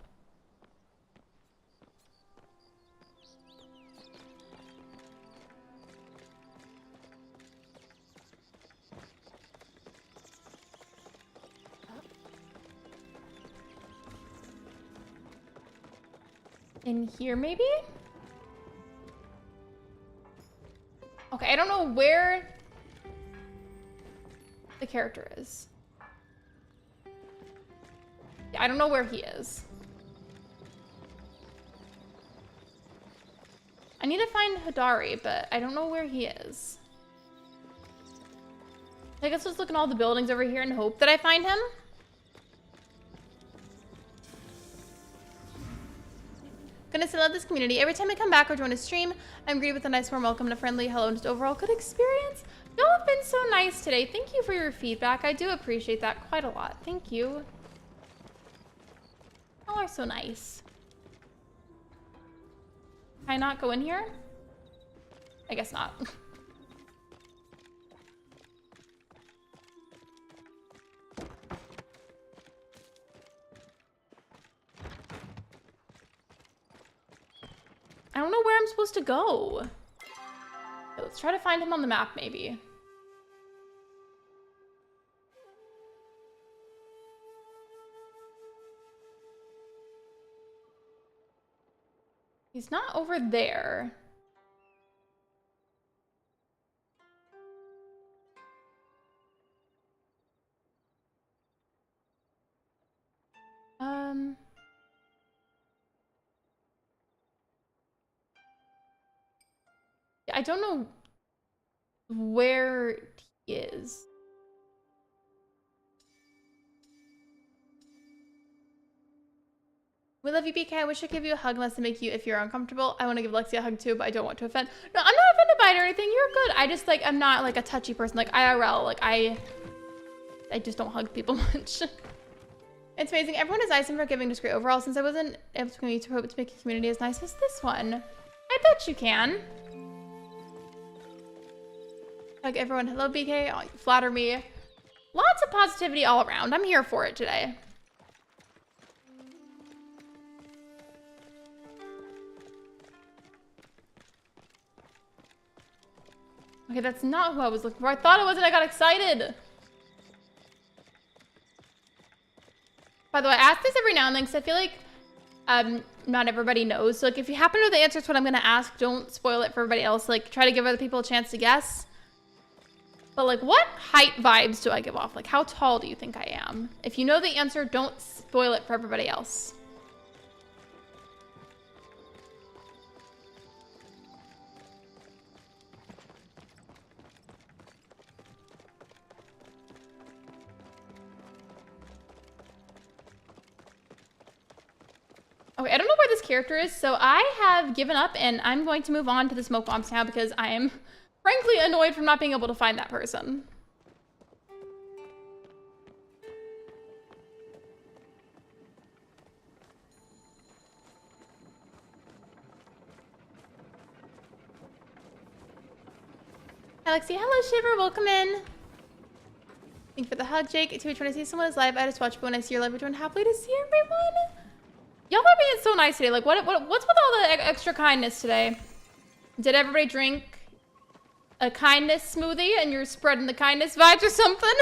In here, maybe? Okay, I don't know where the character is. Yeah, I don't know where he is. I need to find Hidari, but I don't know where he is. I guess let's look at all the buildings over here and hope that I find him. Gonna say, love this community. Every time I come back or join a stream, I'm greeted with a nice warm welcome and a friendly hello and just overall good experience. Y'all have been so nice today. Thank you for your feedback. I do appreciate that quite a lot. Thank you. Y'all are so nice. Can I not go in here? I guess not. I don't know where I'm supposed to go. Let's try to find him on the map, maybe. He's not over there. I don't know where he is. We love you, BK. I wish I could give you a hug unless to make you if you're uncomfortable. I want to give Lexi a hug too, but I don't want to offend. No, I'm not offended by it or anything. You're good. I just like I'm not like a touchy person. Like IRL, like I just don't hug people much. It's amazing. Everyone is nice and forgiving, just great overall. Since I wasn't able to hope to make a community as nice as this one. I bet you can. Hug everyone. Hello, BK. Oh, you flatter me. Lots of positivity all around. I'm here for it today. Okay, that's not who I was looking for. I thought it was and I got excited. By the way, I ask this every now and then because I feel like not everybody knows. So like if you happen to know the answer to what I'm going to ask, don't spoil it for everybody else. Like try to give other people a chance to guess. But like what height vibes do I give off? Like how tall do you think I am? If you know the answer, don't spoil it for everybody else. Okay, I don't know where this character is, so I have given up and I'm going to move on to the smoke bombs now because I am frankly annoyed from not being able to find that person. Hi, Lexi. Hello, Shiver. Welcome in. Thank you for the hug, Jake. It's weird when I see someone is live. I just watch, but when I see your live, I join happily to see everyone. Y'all are being so nice today. Like, what's with all the extra kindness today? Did everybody drink a kindness smoothie and you're spreading the kindness vibes or something?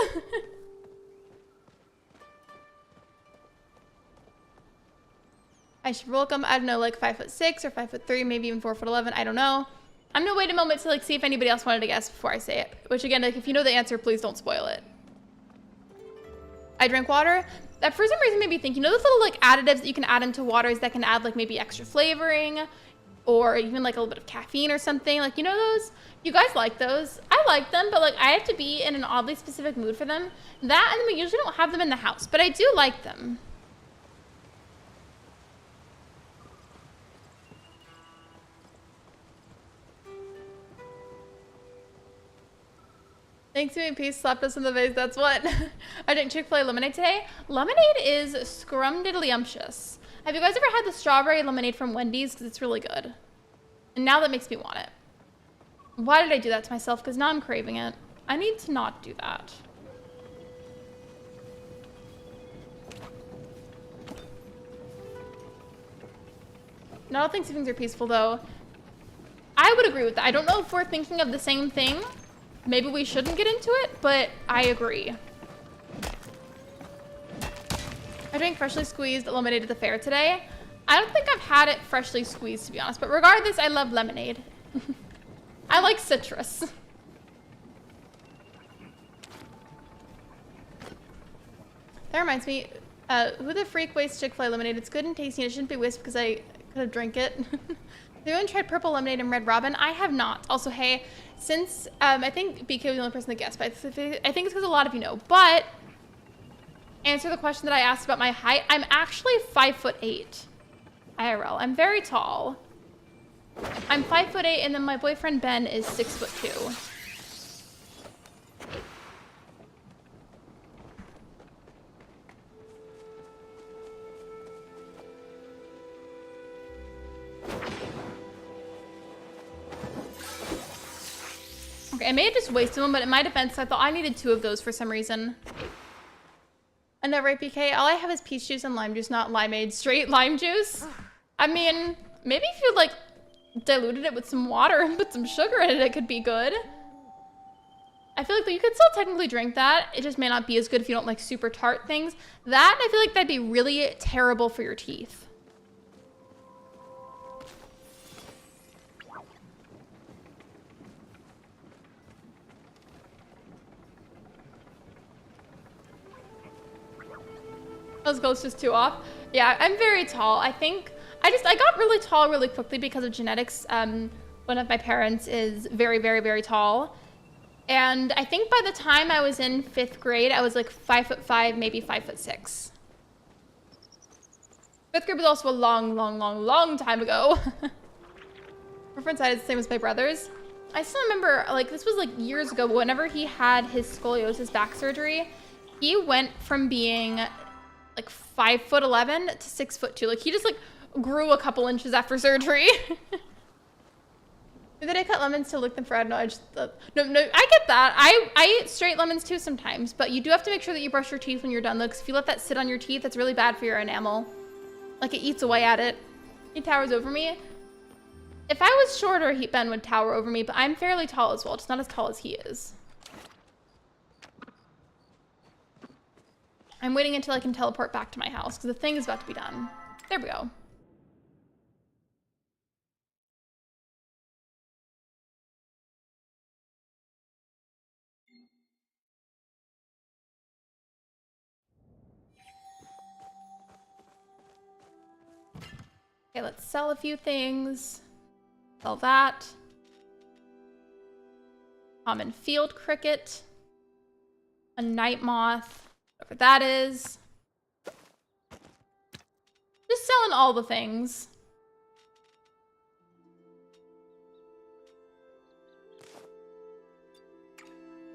I should welcome, I don't know, like 5'6" or 5'3", maybe even 4'11". I don't know. I'm gonna wait a moment to like see if anybody else wanted to guess before I say it. Which again, like if you know the answer, please don't spoil it. I drank water. That for some reason made me think, you know those little like additives that you can add into waters that can add like maybe extra flavoring or even like a little bit of caffeine or something? Like, you know those? You guys like those? I like them, but like I have to be in an oddly specific mood for them. That and we usually don't have them in the house, but I do like them. Thanks to me, peace slapped us in the face, that's what. I drank Chick-fil-A lemonade today. Lemonade is scrumdiddlyumptious. Have you guys ever had the strawberry lemonade from Wendy's? Because it's really good. And now that makes me want it. Why did I do that to myself? Because now I'm craving it. I need to not do that. Not all things are peaceful though. I would agree with that. I don't know if we're thinking of the same thing. Maybe we shouldn't get into it, but I agree. I drank freshly squeezed lemonade at the fair today. I don't think I've had it freshly squeezed, to be honest. But regardless, I love lemonade. I like citrus. That reminds me, who the freak wastes Chick-fil-A lemonade? It's good and tasty, and it shouldn't be wasted because I could have drank it. Have anyone tried purple lemonade and red robin? I have not. Also, hey, since I think BK was the only person that guessed, but I think it's because a lot of you know. But answer the question that I asked about my height. I'm actually 5'8". IRL. I'm very tall. I'm 5'8", and then my boyfriend Ben is 6'2". Okay, I may have just wasted one, but in my defense, I thought I needed 2 of those for some reason. I know, right, BK? All I have is peach juice and lime juice, not limeade. Straight lime juice? I mean, maybe if you, like, diluted it with some water and put some sugar in it, it could be good. I feel like you could still technically drink that. It just may not be as good if you don't like super tart things. That, I feel like that'd be really terrible for your teeth. Those ghosts just too off. Yeah, I'm very tall. I think I got really tall really quickly because of genetics. One of my parents is very, very, very tall. And I think by the time I was in 5th grade, I was like 5'5", maybe 5'6". 5th grade was also a long, long, long, long time ago. Reference side is the same as my brother's. I still remember, like, this was like years ago, but whenever he had his scoliosis back surgery, he went from being like 5'11" to 6'2". Like, he just like grew a couple inches after surgery. Did I cut lemons to lick them for I don't know, I just no, I get that. I eat straight lemons too sometimes, but you do have to make sure that you brush your teeth when you're done though, because if you let that sit on your teeth, that's really bad for your enamel. Like, it eats away at it. He towers over me. If I was shorter, Ben would tower over me, but I'm fairly tall as well, just not as tall as he is. I'm waiting until I can teleport back to my house because the thing is about to be done. There we go. Okay, let's sell a few things. Sell that. Common field cricket. A night moth. Whatever that is. Just selling all the things.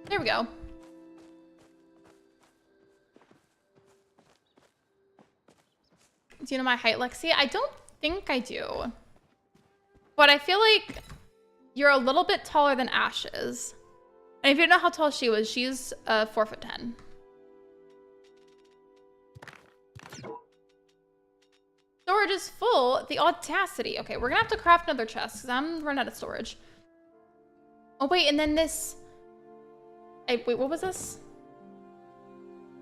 There we go. Do you know my height, Lexi? I don't think I do. But I feel like you're a little bit taller than Ash is. And if you don't know how tall she was, she's 4'10". Storage is full. The audacity. Okay, we're gonna have to craft another chest because I'm running out of storage. Oh wait, and then this. Wait, what was this?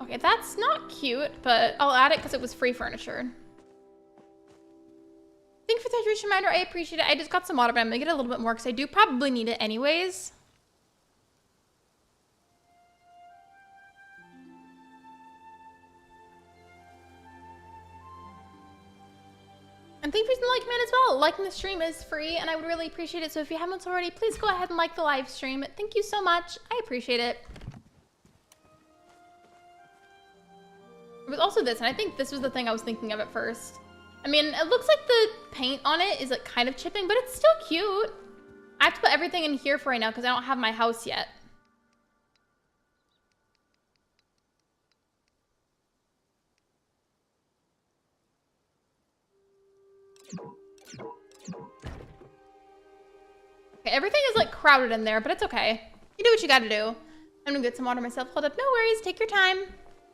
Okay, that's not cute, but I'll add it because it was free furniture. Thank you for the hydration reminder. I appreciate it. I just got some water, but I'm gonna get a little bit more because I do probably need it anyways. And thank you for the like command as well. Liking the stream is free and I would really appreciate it. So if you haven't already, please go ahead and like the live stream. Thank you so much. I appreciate it. There was also this, and I think this was the thing I was thinking of at first. I mean, it looks like the paint on it is like kind of chipping, but it's still cute. I have to put everything in here for right now because I don't have my house yet. Okay, everything is like crowded in there, but it's okay. You do what you gotta do. I'm gonna get some water myself. Hold up, no worries, take your time.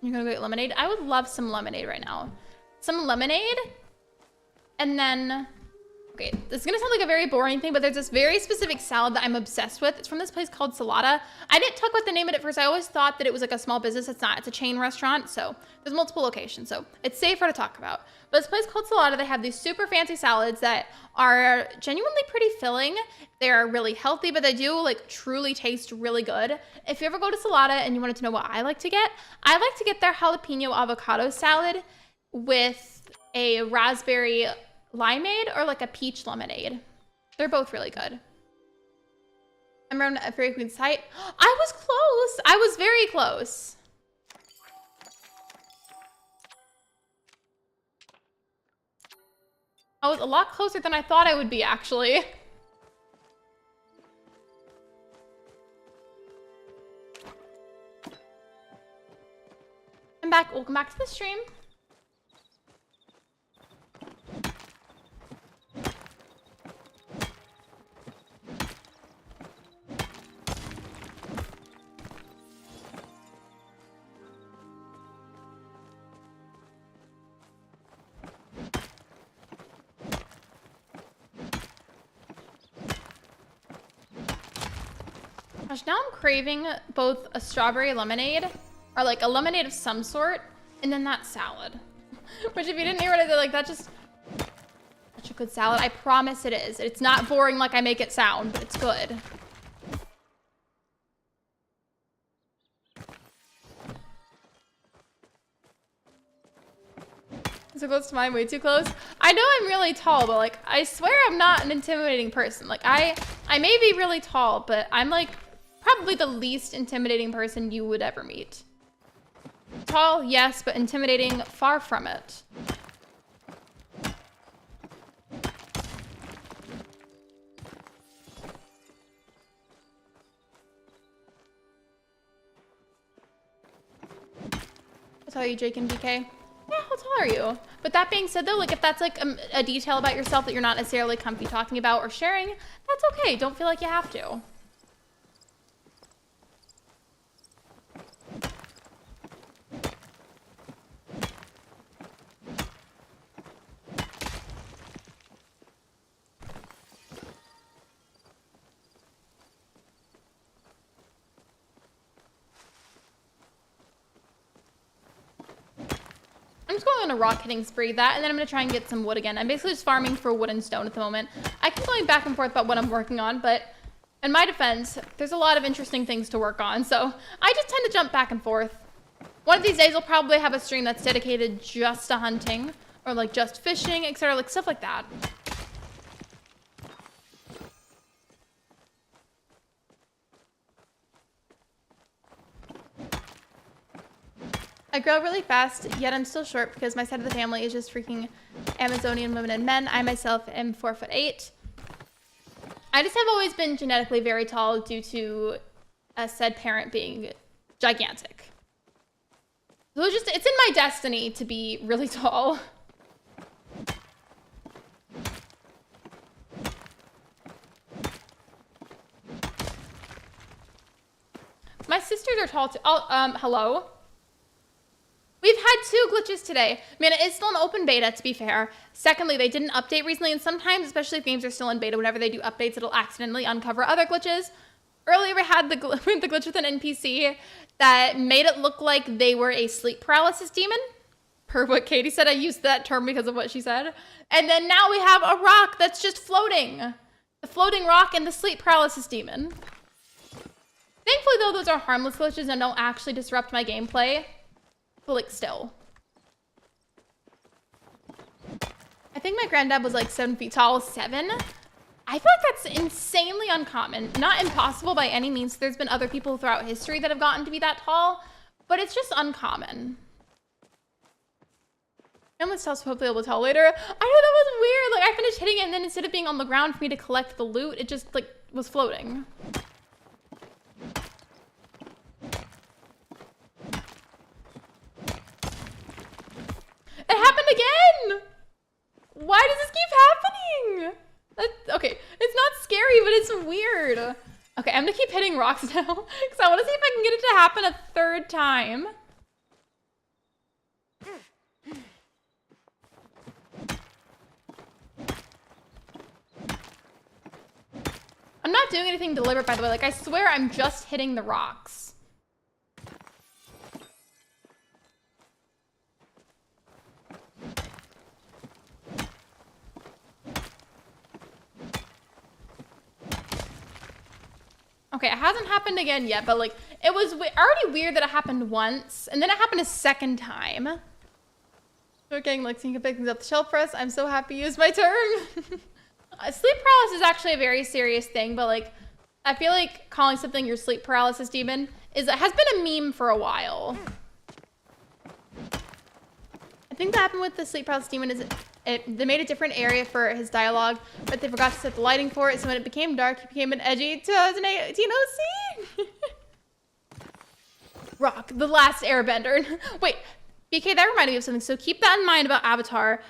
You're gonna go get lemonade. I would love some lemonade right now. Some lemonade, and then, Okay, this is gonna sound like a very boring thing, but there's this very specific salad that I'm obsessed with. It's from this place called Salata. I didn't talk about the name of it at first. I always thought that it was like a small business. It's not. It's a chain restaurant, so there's multiple locations, so it's safer to talk about. But this place called Salata, they have these super fancy salads that are genuinely pretty filling. They're really healthy, but they do like truly taste really good. If you ever go to Salata and you wanted to know what I like to get their jalapeno avocado salad with a raspberry limeade or like a peach lemonade. They're both really good. I'm around a Fairy Queen's site. I was close. I was very close. I was a lot closer than I thought I would be, actually. I'm back. Welcome back to the stream. Gosh, now I'm craving both a strawberry lemonade or like a lemonade of some sort and then that salad. Which if you didn't hear what I did, like that's just such a good salad. I promise it is. It's not boring like I make it sound, but it's good. So close to mine, way too close. I know I'm really tall, but like I swear I'm not an intimidating person. Like I may be really tall, but I'm like probably the least intimidating person you would ever meet. Tall, yes, but intimidating, far from it. I'll tell you, Jake and BK. Yeah, how tall are you? But that being said though, like if that's like a detail about yourself that you're not necessarily comfy talking about or sharing, that's okay. Don't feel like you have to. I'm just going on a rock hitting spree, that, and then I'm going to try and get some wood again. I'm basically just farming for wood and stone at the moment. I keep going back and forth about what I'm working on, but in my defense, there's a lot of interesting things to work on, so I just tend to jump back and forth. One of these days, I'll probably have a stream that's dedicated just to hunting, or like just fishing, etc., like stuff like that. I grow really fast, yet I'm still short because my side of the family is just freaking Amazonian women and men. I myself am 4'8". I just have always been genetically very tall due to a said parent being gigantic. So it's in my destiny to be really tall. My sisters are tall too. Oh, hello? We've had 2 glitches today. Man, it is still an open beta, to be fair. Secondly, they didn't update recently, and sometimes, especially if games are still in beta, whenever they do updates, it'll accidentally uncover other glitches. Earlier, we had the glitch with an NPC that made it look like they were a sleep paralysis demon. Per what Katie said, I used that term because of what she said. And then now we have a rock that's just floating. The floating rock and the sleep paralysis demon. Thankfully, though, those are harmless glitches and don't actually disrupt my gameplay. But like still. I think my granddad was like 7 feet tall. 7? I feel like that's insanely uncommon. Not impossible by any means. There's been other people throughout history that have gotten to be that tall, but it's just uncommon. And let's hopefully able to tell later. I know that was weird. Like I finished hitting it and then instead of being on the ground for me to collect the loot, it just like was floating. It happened again! Why does this keep happening? Okay, it's not scary, but it's weird. Okay, I'm gonna keep hitting rocks now because I want to see if I can get it to happen a 3rd time. I'm not doing anything deliberate, by the way. Like, I swear I'm just hitting the rocks. Okay, it hasn't happened again yet, but like, it was already weird that it happened once, and then it happened a second time. Okay, Lexi can pick things up the shelf for us. I'm so happy you used my term. Sleep paralysis is actually a very serious thing, but like, I feel like calling something your sleep paralysis demon has been a meme for a while. I think that happened with the sleep paralysis demon is they made a different area for his dialogue, but they forgot to set the lighting for it, so when it became dark, he became an edgy 2018 OC. Rock, the last airbender. Wait, BK, that reminded me of something, so keep that in mind about Avatar.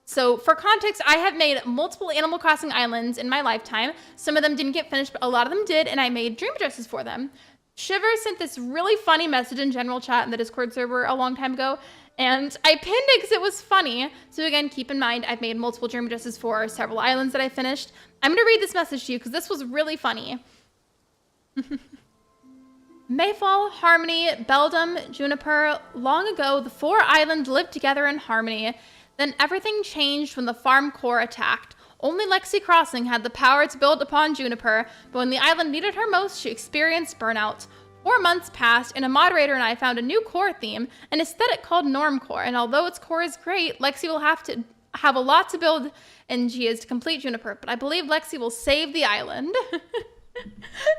So for context, I have made multiple Animal Crossing islands in my lifetime. Some of them didn't get finished, but a lot of them did, and I made dream addresses for them. Shiver sent this really funny message in general chat in the Discord server a long time ago, and I pinned it because it was funny. So again, keep in mind, I've made multiple dream addresses for several islands that I finished. I'm going to read this message to you because this was really funny. Mayfall, Harmony, Beldam, Juniper. Long ago, the 4 islands lived together in harmony. Then everything changed when the farm core attacked. Only Lexi Crossing had the power to build upon Juniper, but when the island needed her most, she experienced burnout. 4 months passed, and a moderator and I found a new core theme, an aesthetic called Normcore, and although its core is great, Lexi will have to have a lot to build, and she is to complete Juniper, but I believe Lexi will save the island.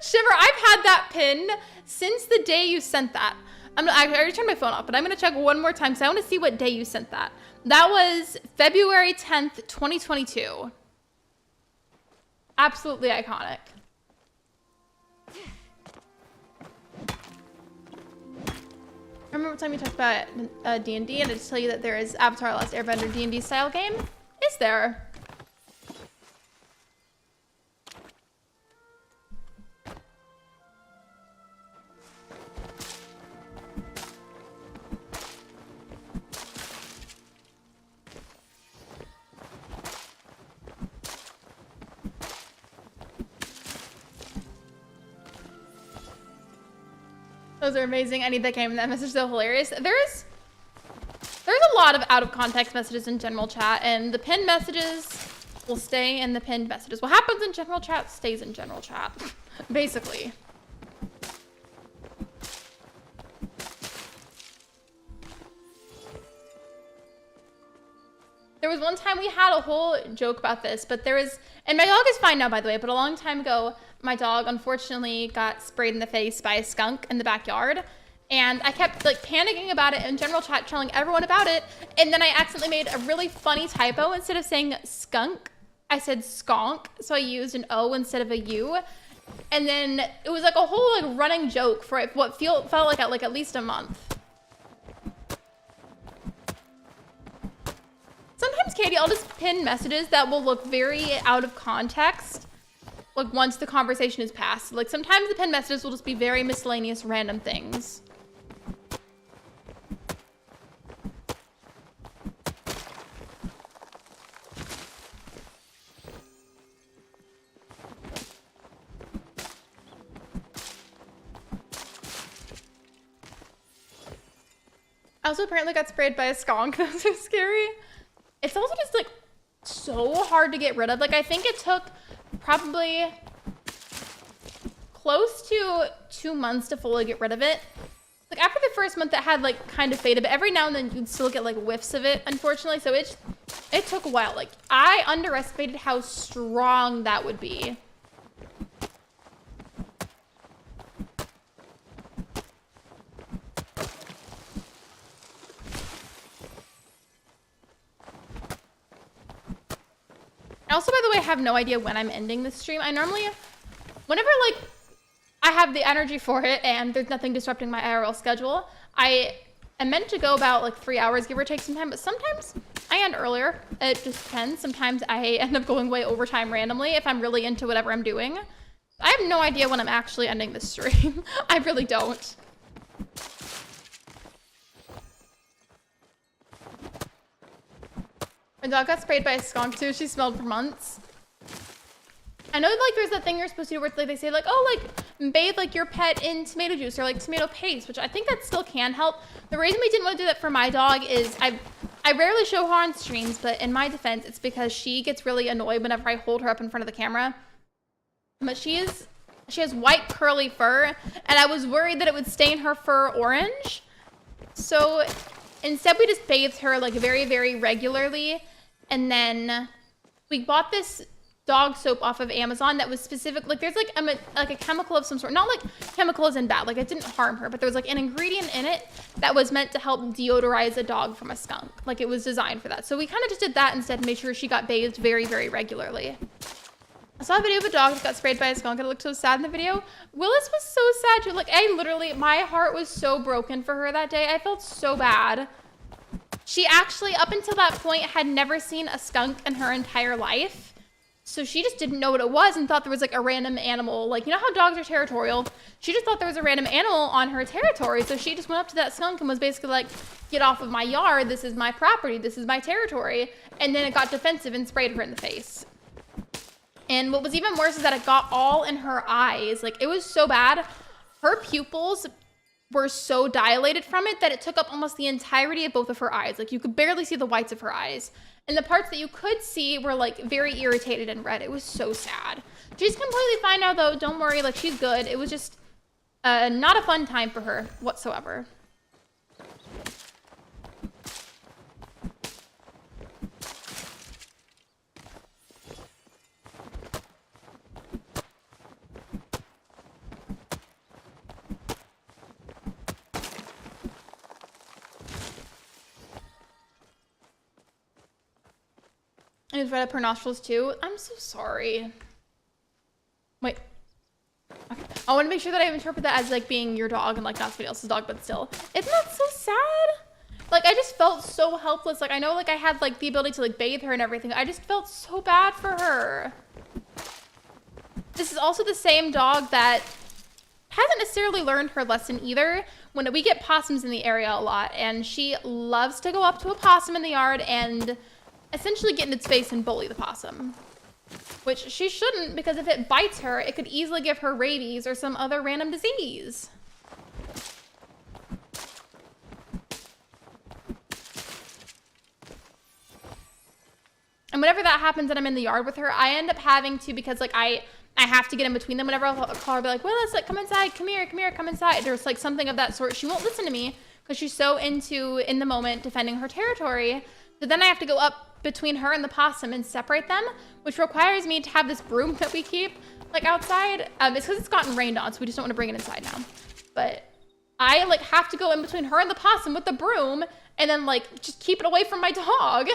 Shiver, I've had that pin since the day you sent that. I already turned my phone off, but I'm going to check one more time because I want to see what day you sent that. That was February 10th, 2022. Absolutely iconic. I remember what time you talked about D&D, and I just tell you that there is Avatar Last Airbender D&D style game. Is there? Those are amazing. I need that game. That message is so hilarious. There's a lot of out of context messages in general chat, and the pinned messages will stay in the pinned messages. What happens in general chat stays in general chat, basically. There was one time we had a whole joke about this, but there was, and my dog is fine now, by the way, but a long time ago, my dog unfortunately got sprayed in the face by a skunk in the backyard, and I kept like panicking about it in general chat, telling everyone about it, and then I accidentally made a really funny typo. Instead of saying skunk, I said skonk, so I used an O instead of a U, and then it was like a whole like running joke for what felt like at least a month. Sometimes, Katie, I'll just pin messages that will look very out of context, like once the conversation is past. Like sometimes the pinned messages will just be very miscellaneous random things. I also apparently got sprayed by a skunk. That's so scary. It's also just like so hard to get rid of. Like I think it took probably close to 2 months to fully get rid of it. Like after the first month it had like kind of faded, but every now and then you'd still get like whiffs of it, unfortunately. So it took a while. Like I underestimated how strong that would be. I also, by the way, have no idea when I'm ending this stream. I normally, whenever like I have the energy for it and there's nothing disrupting my IRL schedule, I am meant to go about like 3 hours, give or take some time, but sometimes I end earlier. It just depends. Sometimes I end up going way overtime randomly if I'm really into whatever I'm doing. I have no idea when I'm actually ending this stream. I really don't. My dog got sprayed by a skunk too. She smelled for months. I know like there's that thing you're supposed to do where it's, like, they say like, oh, like bathe like your pet in tomato juice or like tomato paste, which I think that still can help. The reason we didn't want to do that for my dog is I rarely show her on streams, but in my defense, it's because she gets really annoyed whenever I hold her up in front of the camera. But she has white curly fur, and I was worried that it would stain her fur orange. So instead we just bathed her like very, very regularly. And then we bought this dog soap off of Amazon that was specific, like there's like a chemical of some sort, not like chemical as in bad, like it didn't harm her, but there was like an ingredient in it that was meant to help deodorize a dog from a skunk. Like it was designed for that. So we kind of just did that instead and made sure she got bathed very, very regularly. I saw a video of a dog that got sprayed by a skunk and it looked so sad in the video. Willis was so sad too. Like I literally, my heart was so broken for her that day. I felt so bad. She actually, up until that point, had never seen a skunk in her entire life. So she just didn't know what it was and thought there was like a random animal. Like, you know how dogs are territorial? She just thought there was a random animal on her territory. So she just went up to that skunk and was basically like, get off of my yard. This is my property. This is my territory. And then it got defensive and sprayed her in the face. And what was even worse is that it got all in her eyes. Like, it was so bad. Her pupils were so dilated from it that it took up almost the entirety of both of her eyes. Like, you could barely see the whites of her eyes. And the parts that you could see were like very irritated and red. It was so sad. She's completely fine now though. Don't worry, like she's good. It was just not a fun time for her whatsoever. And it's right up her nostrils too. I'm so sorry. Wait. Okay. I want to make sure that I interpret that as like being your dog and like not somebody else's dog, but still. Isn't that so sad? Like I just felt so helpless. Like I know like I had like the ability to like bathe her and everything. I just felt so bad for her. This is also the same dog that hasn't necessarily learned her lesson either. When we get possums in the area a lot, and she loves to go up to a possum in the yard and essentially get in its face and bully the possum. Which she shouldn't, because if it bites her, it could easily give her rabies or some other random disease. And whenever that happens and I'm in the yard with her, I end up having to, because like I have to get in between them. Whenever I'll call her, be like, well, let's like come inside, come here, come inside. There's like something of that sort. She won't listen to me because she's so in the moment defending her territory. So then I have to go up between her and the possum and separate them, which requires me to have this broom that we keep like outside. It's because it's gotten rained on, so we just don't want to bring it inside now. But I like have to go in between her and the possum with the broom and then like just keep it away from my dog.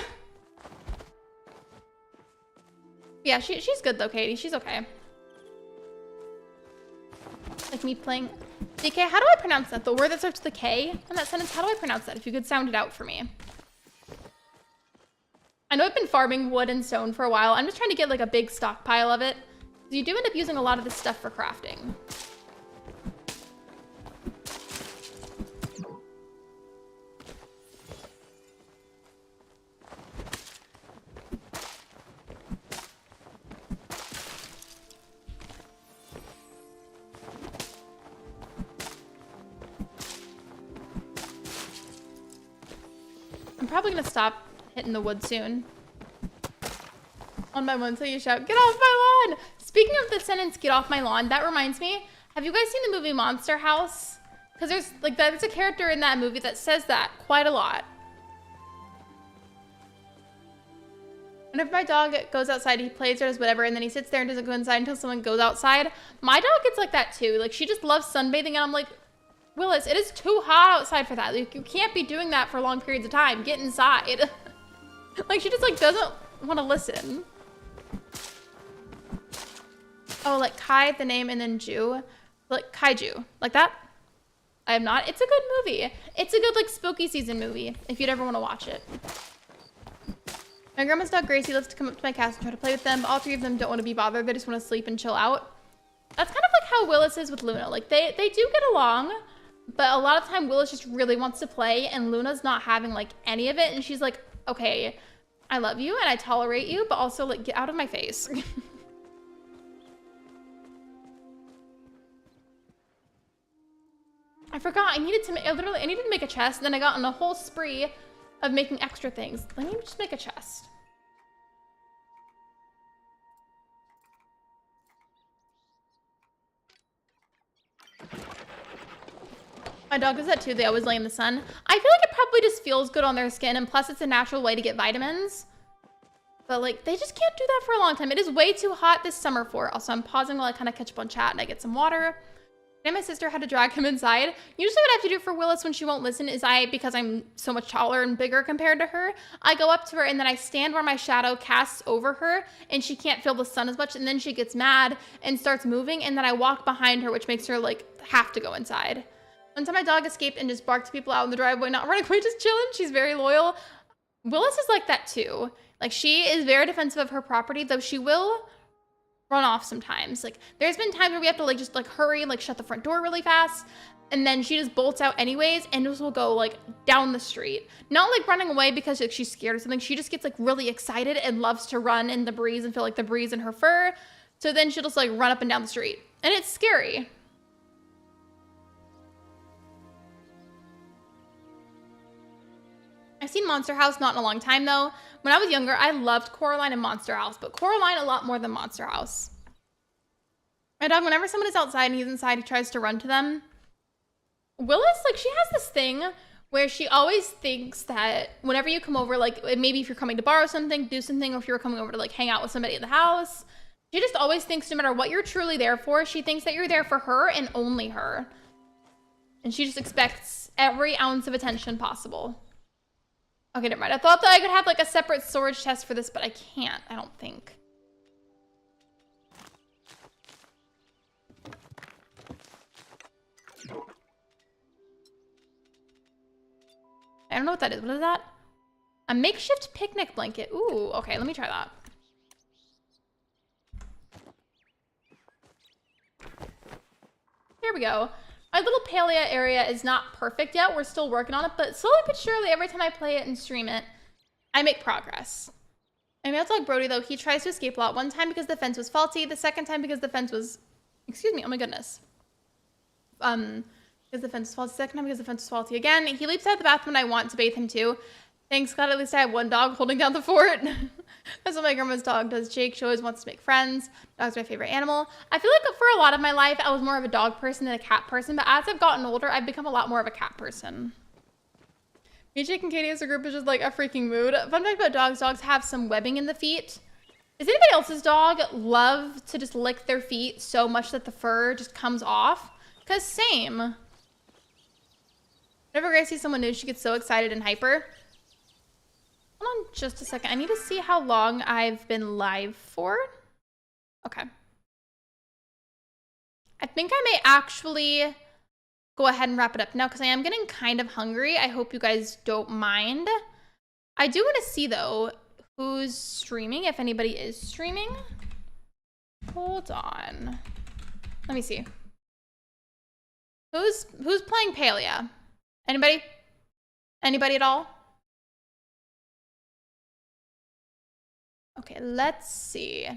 Yeah, she's good though, Katie. She's okay. Like me playing DK. How do I pronounce that? The word that starts with the K in that sentence. How do I pronounce that? If you could sound it out for me. I know I've been farming wood and stone for a while. I'm just trying to get like a big stockpile of it. You do end up using a lot of this stuff for crafting. I'm probably gonna stop hitting the wood soon. On my one, so you shout, get off my lawn! Speaking of the sentence, get off my lawn, that reminds me, have you guys seen the movie Monster House? Because there's a character in that movie that says that quite a lot. Whenever my dog goes outside, he plays or does whatever, and then he sits there and doesn't go inside until someone goes outside. My dog gets like that too. Like, she just loves sunbathing, and I'm like, Willis, it is too hot outside for that. Like, you can't be doing that for long periods of time. Get inside. Like, she just like doesn't want to listen. Oh, like Kai, the name, and then Ju. Like Kaiju. Like that? I have not. It's a good movie. It's a good like spooky season movie if you'd ever want to watch it. My grandma's dog Gracie loves to come up to my cast and try to play with them, but all three of them don't want to be bothered. They just want to sleep and chill out. That's kind of like how Willis is with Luna. Like they do get along, but a lot of the time Willis just really wants to play and Luna's not having like any of it. And she's like, okay, I love you and I tolerate you, but also like get out of my face. forgot. I needed to make a chest, and then I got on a whole spree of making extra things. Let me just make a chest. My dog does that too. They always lay in the sun. I feel like it probably just feels good on their skin, and plus it's a natural way to get vitamins. But like, they just can't do that for a long time. It is way too hot this summer for it. Also, I'm pausing while I kind of catch up on chat and I get some water. And my sister had to drag him inside. Usually what I have to do for Willis when she won't listen is because I'm so much taller and bigger compared to her, I go up to her and then I stand where my shadow casts over her and she can't feel the sun as much, and then she gets mad and starts moving, and then I walk behind her, which makes her like have to go inside. One time my dog escaped and just barked at people out in the driveway, not running away, just chilling. She's very loyal. Willis is like that too. Like, she is very defensive of her property, though she will run off sometimes. Like, there's been times where we have to like just like hurry and like shut the front door really fast, and then she just bolts out anyways and just will go like down the street. Not like running away because like she's scared or something. She just gets like really excited and loves to run in the breeze and feel like the breeze in her fur. So then she'll just like run up and down the street, and it's scary. I've seen Monster House, not in a long time though. When I was younger, I loved Coraline and Monster House, but Coraline a lot more than Monster House. My dog, whenever someone is outside and he's inside, he tries to run to them. Willis, like, she has this thing where she always thinks that whenever you come over, like maybe if you're coming to borrow something, do something, or if you're coming over to like hang out with somebody at the house, she just always thinks no matter what you're truly there for, she thinks that you're there for her and only her. And she just expects every ounce of attention possible. Okay, never mind. I thought that I could have like a separate storage chest for this, but I can't, I don't think. I don't know what that is. What is that? A makeshift picnic blanket. Ooh, okay, let me try that. Here we go. My little Palia area is not perfect yet. We're still working on it, but slowly but surely, every time I play it and stream it, I make progress. My male dog Brody, though, he tries to escape a lot. One time because the fence was faulty. The second time because the fence was... Excuse me. Oh, my goodness. Because the fence was faulty. Second time because the fence was faulty again. He leaps out of the bathroom and I want to bathe him, too. Thanks God, at least I have one dog holding down the fort. That's what my grandma's dog does. Jake, she always wants to make friends. Dog's my favorite animal. I feel like for a lot of my life, I was more of a dog person than a cat person, but as I've gotten older, I've become a lot more of a cat person. Me, Jake, and Katie as a group is just like a freaking mood. Fun fact about dogs, dogs have some webbing in the feet. Does anybody else's dog love to just lick their feet so much that the fur just comes off? Because same. Whenever I see someone new, she gets so excited and hyper. Hold on just a second. I need to see how long I've been live for. Okay. I think I may actually go ahead and wrap it up now because I am getting kind of hungry. I hope you guys don't mind. I do want to see, though, who's streaming, if anybody is streaming. Hold on. Let me see. Who's playing Palia? Anybody? Anybody at all? Okay, let's see.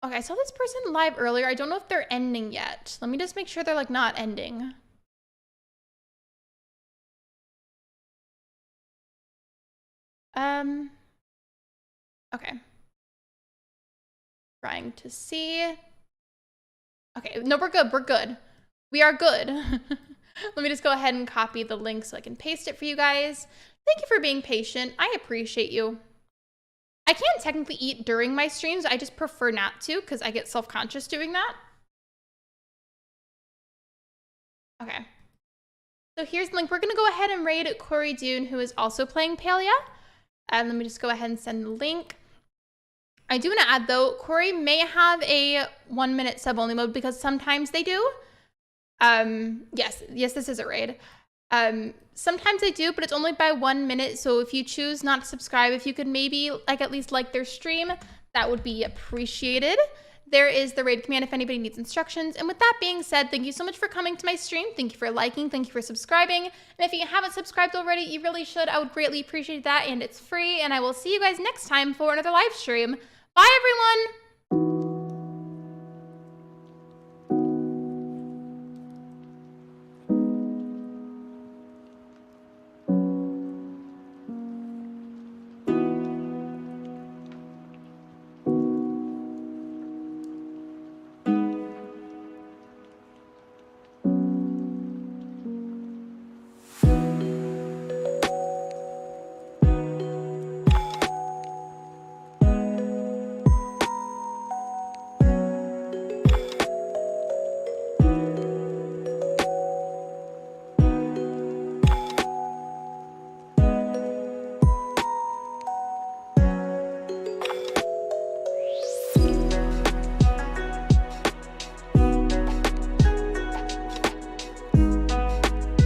Okay, I saw this person live earlier. I don't know if they're ending yet. Let me just make sure they're like not ending. Okay. Trying to see. Okay, no, we're good. We're good. We are good. Let me just go ahead and copy the link so I can paste it for you guys. Thank you for being patient. I appreciate you. I can't technically eat during my streams. I just prefer not to because I get self-conscious doing that. Okay. So here's the link. We're going to go ahead and raid Corey Dune, who is also playing Palia. And let me just go ahead and send the link. I do want to add, though, Corey may have a 1-minute sub-only mode because sometimes they do. Yes, this is a raid. Sometimes I do, but it's only by 1 minute. So if you choose not to subscribe, if you could maybe at least like their stream, that would be appreciated. There is the raid command if anybody needs instructions. And with that being said, thank you so much for coming to my stream. Thank you for liking. Thank you for subscribing. And if you haven't subscribed already, you really should. I would greatly appreciate that. And it's free. And I will see you guys next time for another live stream. Bye, everyone.